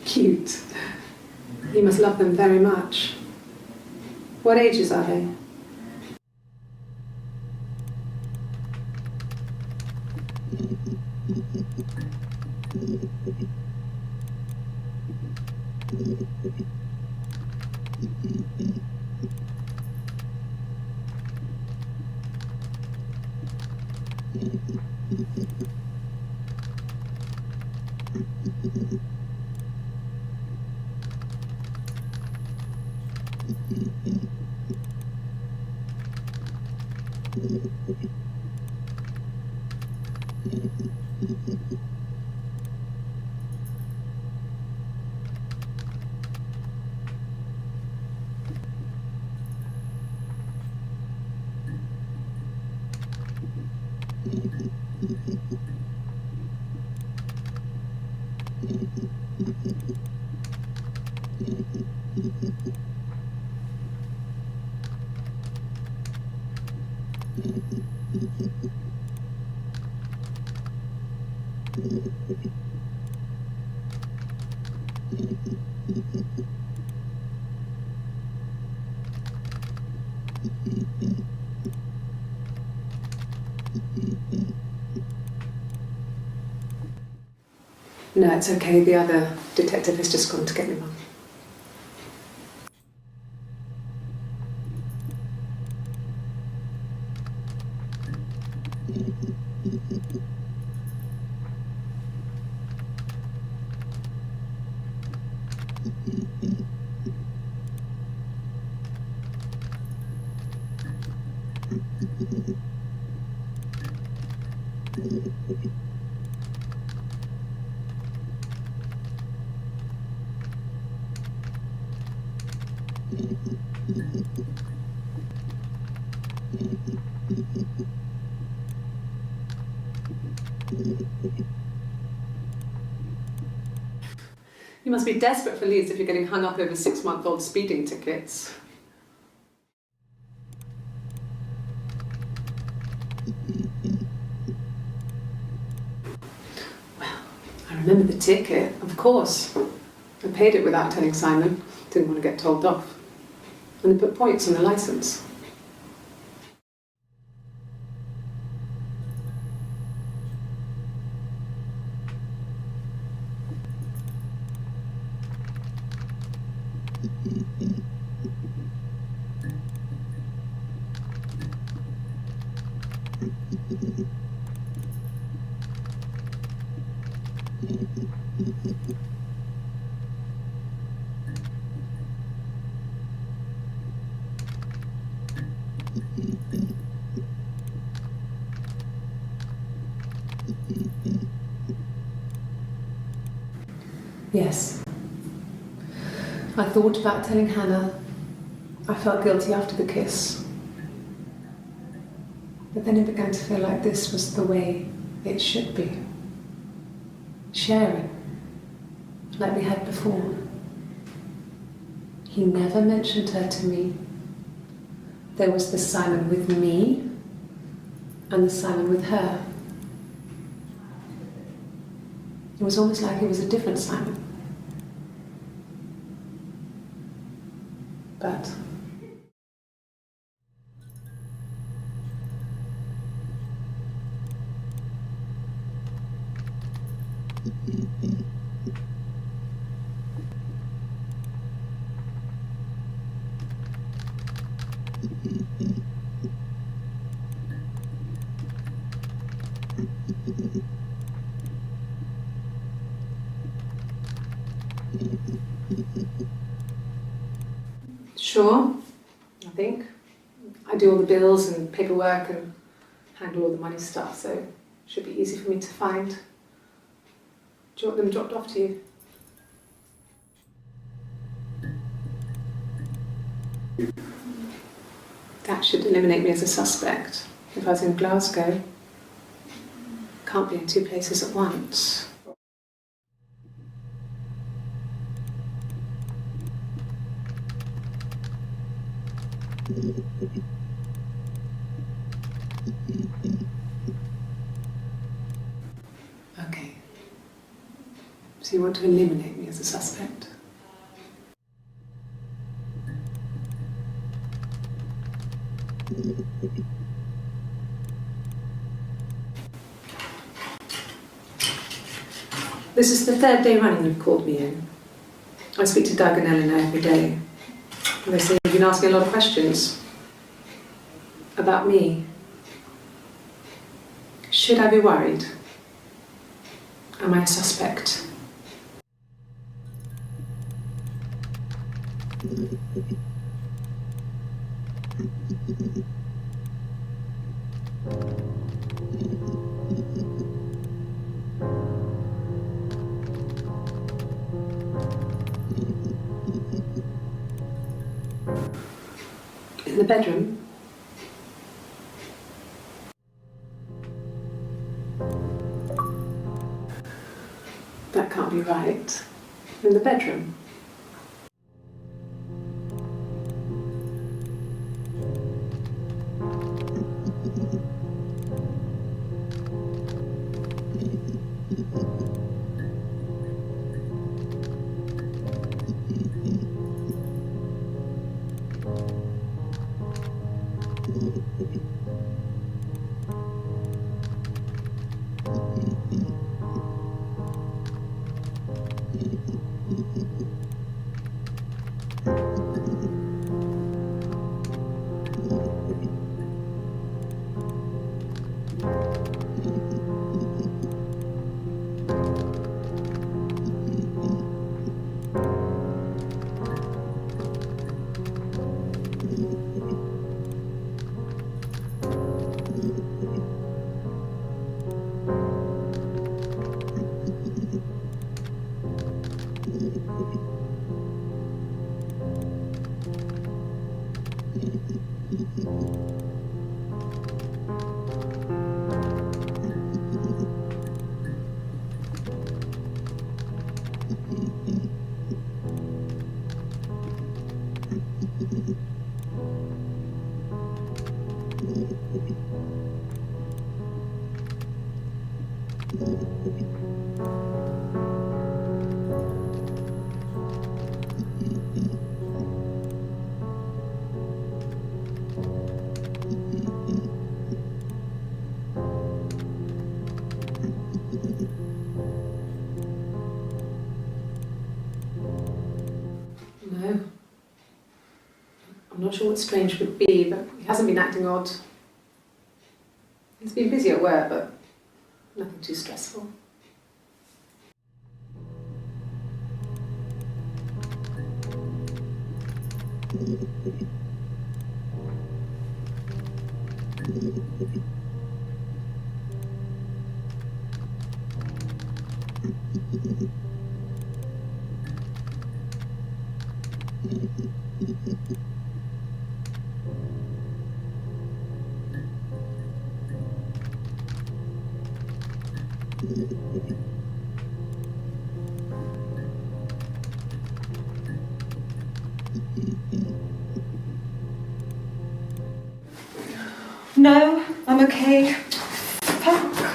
Cute. He must love them very much. What ages are they? No, it's okay. The other detective has just gone to get me one. You must be desperate for leads if you're getting hung up over 6-month-old speeding tickets. Well, I remember the ticket, of course. I paid it without telling Simon. Didn't want to get told off. And they put points on the licence. Yes. I thought about telling Hannah. I felt guilty after the kiss. But then it began to feel like this was the way it should be. Sharing, like we had before. He never mentioned her to me. There was the Simon with me and the Simon with her. It was almost like it was a different Simon. But sure, I think. I do all the bills and paperwork and handle all the money stuff, so it should be easy for me to find. Do you want them dropped off to you? That should eliminate me as a suspect. If I was in Glasgow, can't be in two places at once. Okay. So you want to eliminate me as a suspect? This is the third day running you've called me in. I speak to Doug and Eleanor every day. And they say you've been asking a lot of questions about me. Should I be worried? Am I a suspect? In the bedroom? That can't be right. In the bedroom? No. I'm not sure what Strange would be, but he hasn't been acting odd. He's been busy at work, but nothing too stressful. No, I'm okay. Fuck. For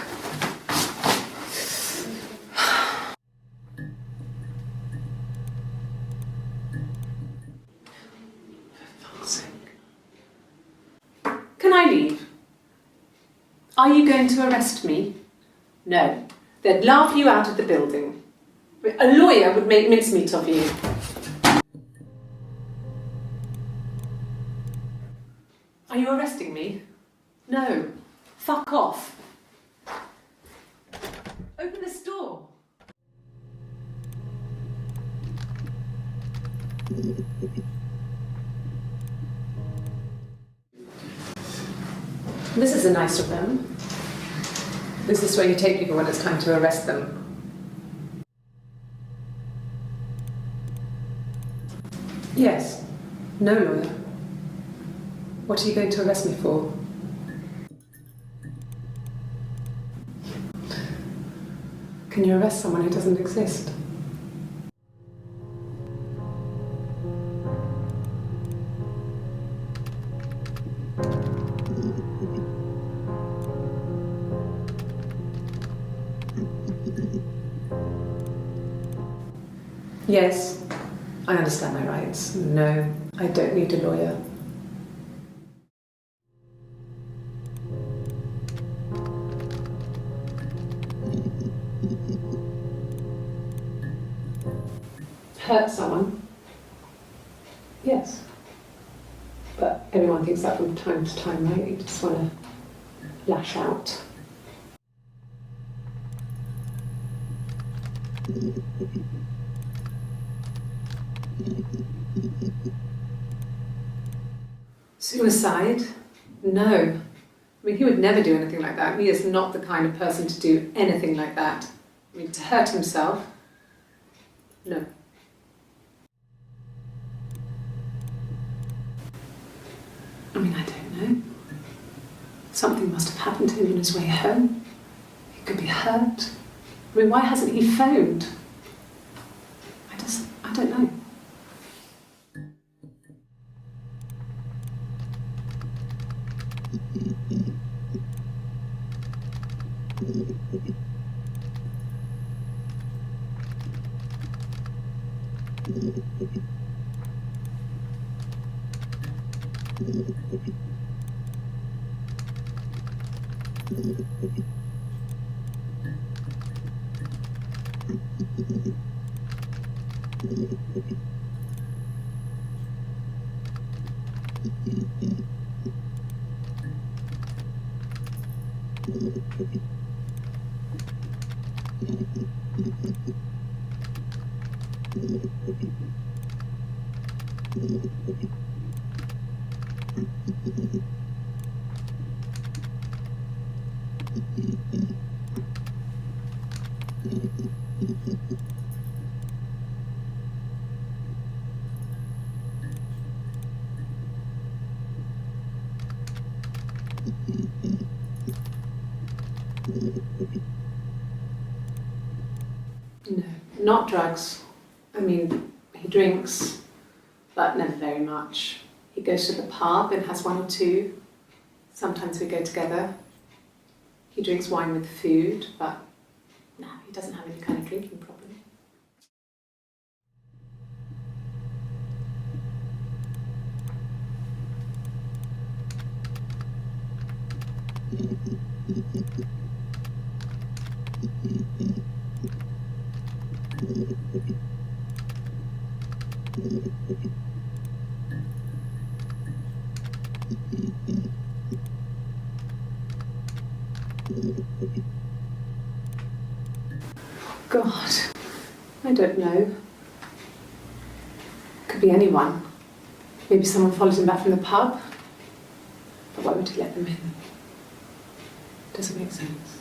fuck's sake. Can I leave? Are you going to arrest me? No. They'd laugh you out of the building. A lawyer would make mincemeat of you. Are you arresting me? No. Fuck off. Open this door. This is a nice of them. This is where you take people when it's time to arrest them. Yes. No lawyer. What are you going to arrest me for? Can you arrest someone who doesn't exist? Yes, I understand my rights. No, I don't need a lawyer. Hurt someone? Yes. But everyone thinks that from time to time, right? You just want to lash out. Suicide? No. I mean, he would never do anything like that. He is not the kind of person to do anything like that. I mean, to hurt himself, no. I mean, I don't know. Something must have happened to him on his way home. He could be hurt. I mean, why hasn't he phoned? I don't know. No, not drugs. I mean, he drinks, but never very much. He goes to the pub and has one or two. Sometimes we go together. He drinks wine with food, but no, he doesn't have any kind of drinking problem. God, I don't know. Could be anyone. Maybe someone followed him back from the pub. But why would he let them in? Doesn't make sense.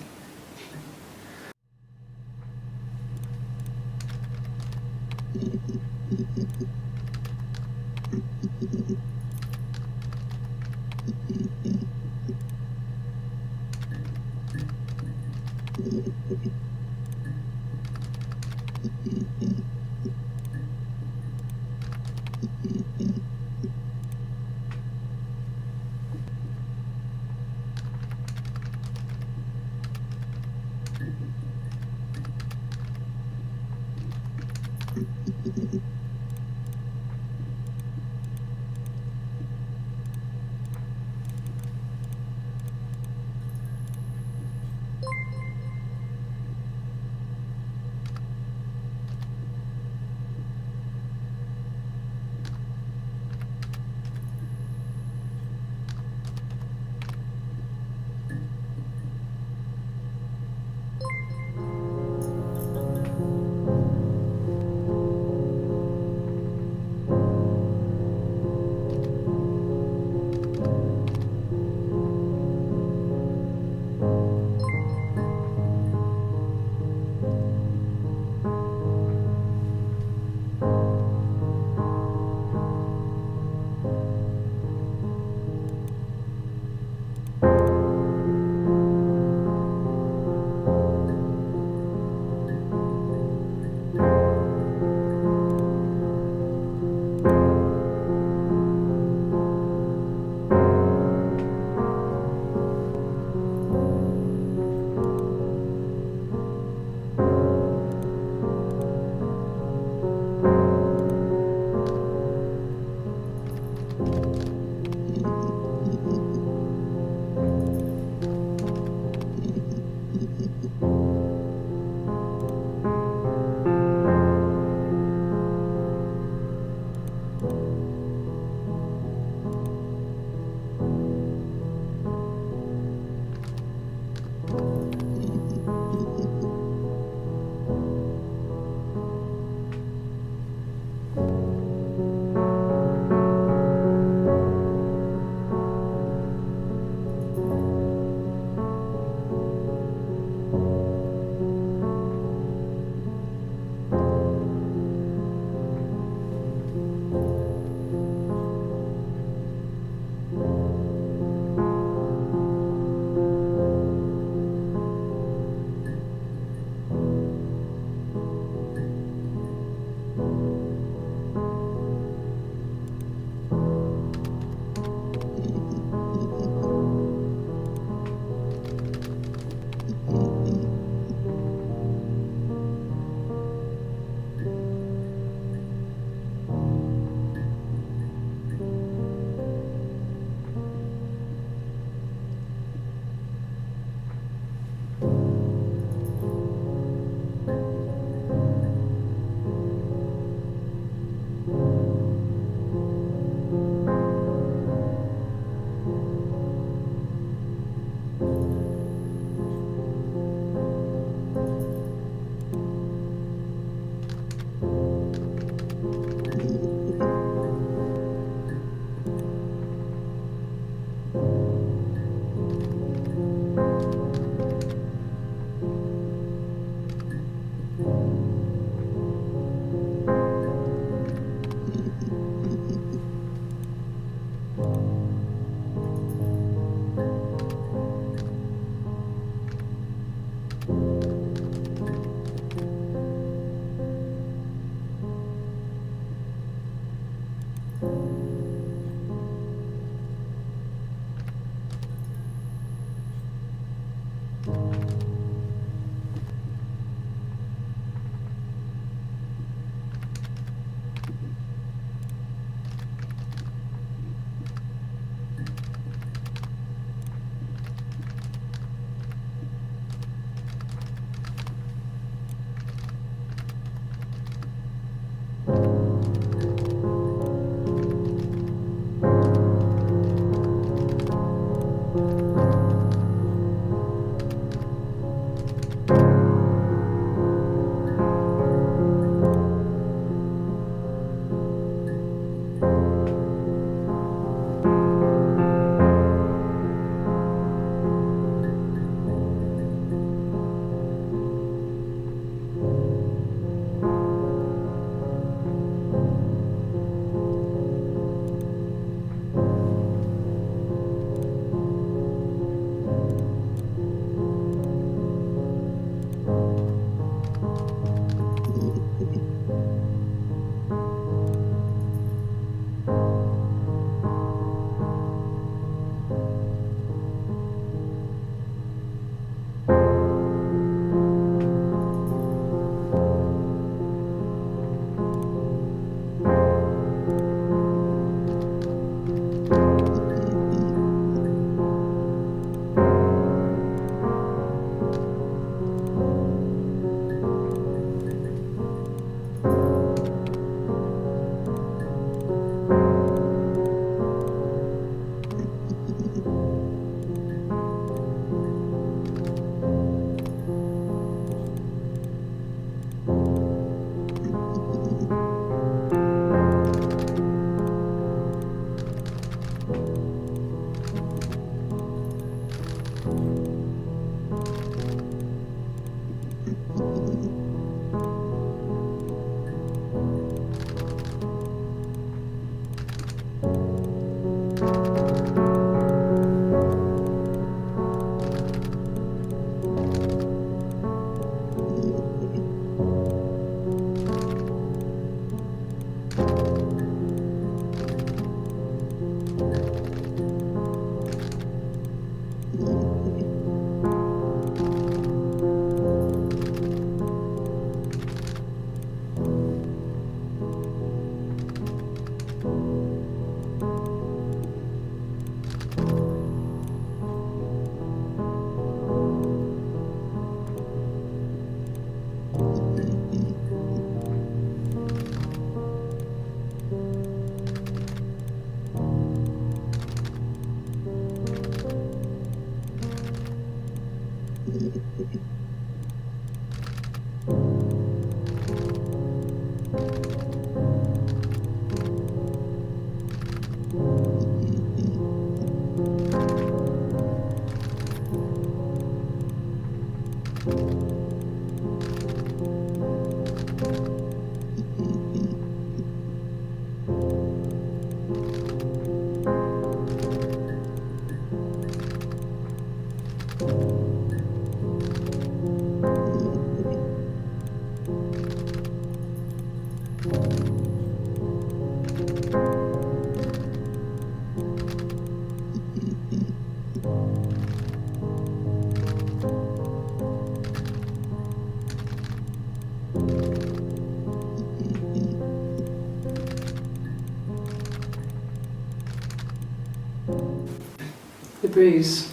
The bruise.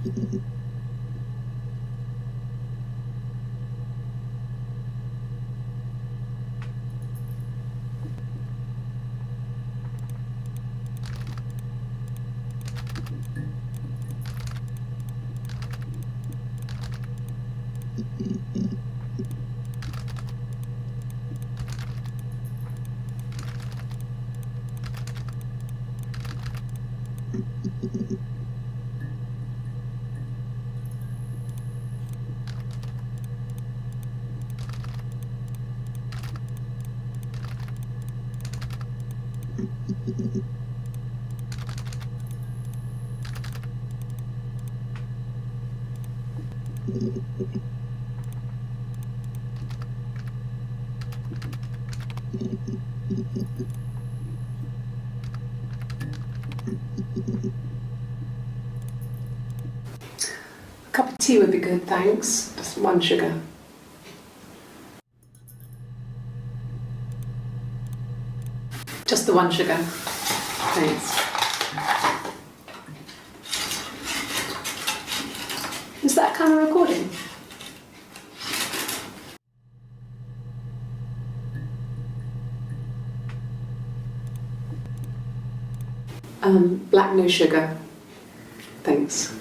A cup of tea would be good, thanks. Just 1 sugar. Just the 1 sugar. Thanks. Is that kind of recording? Black, no sugar. Thanks.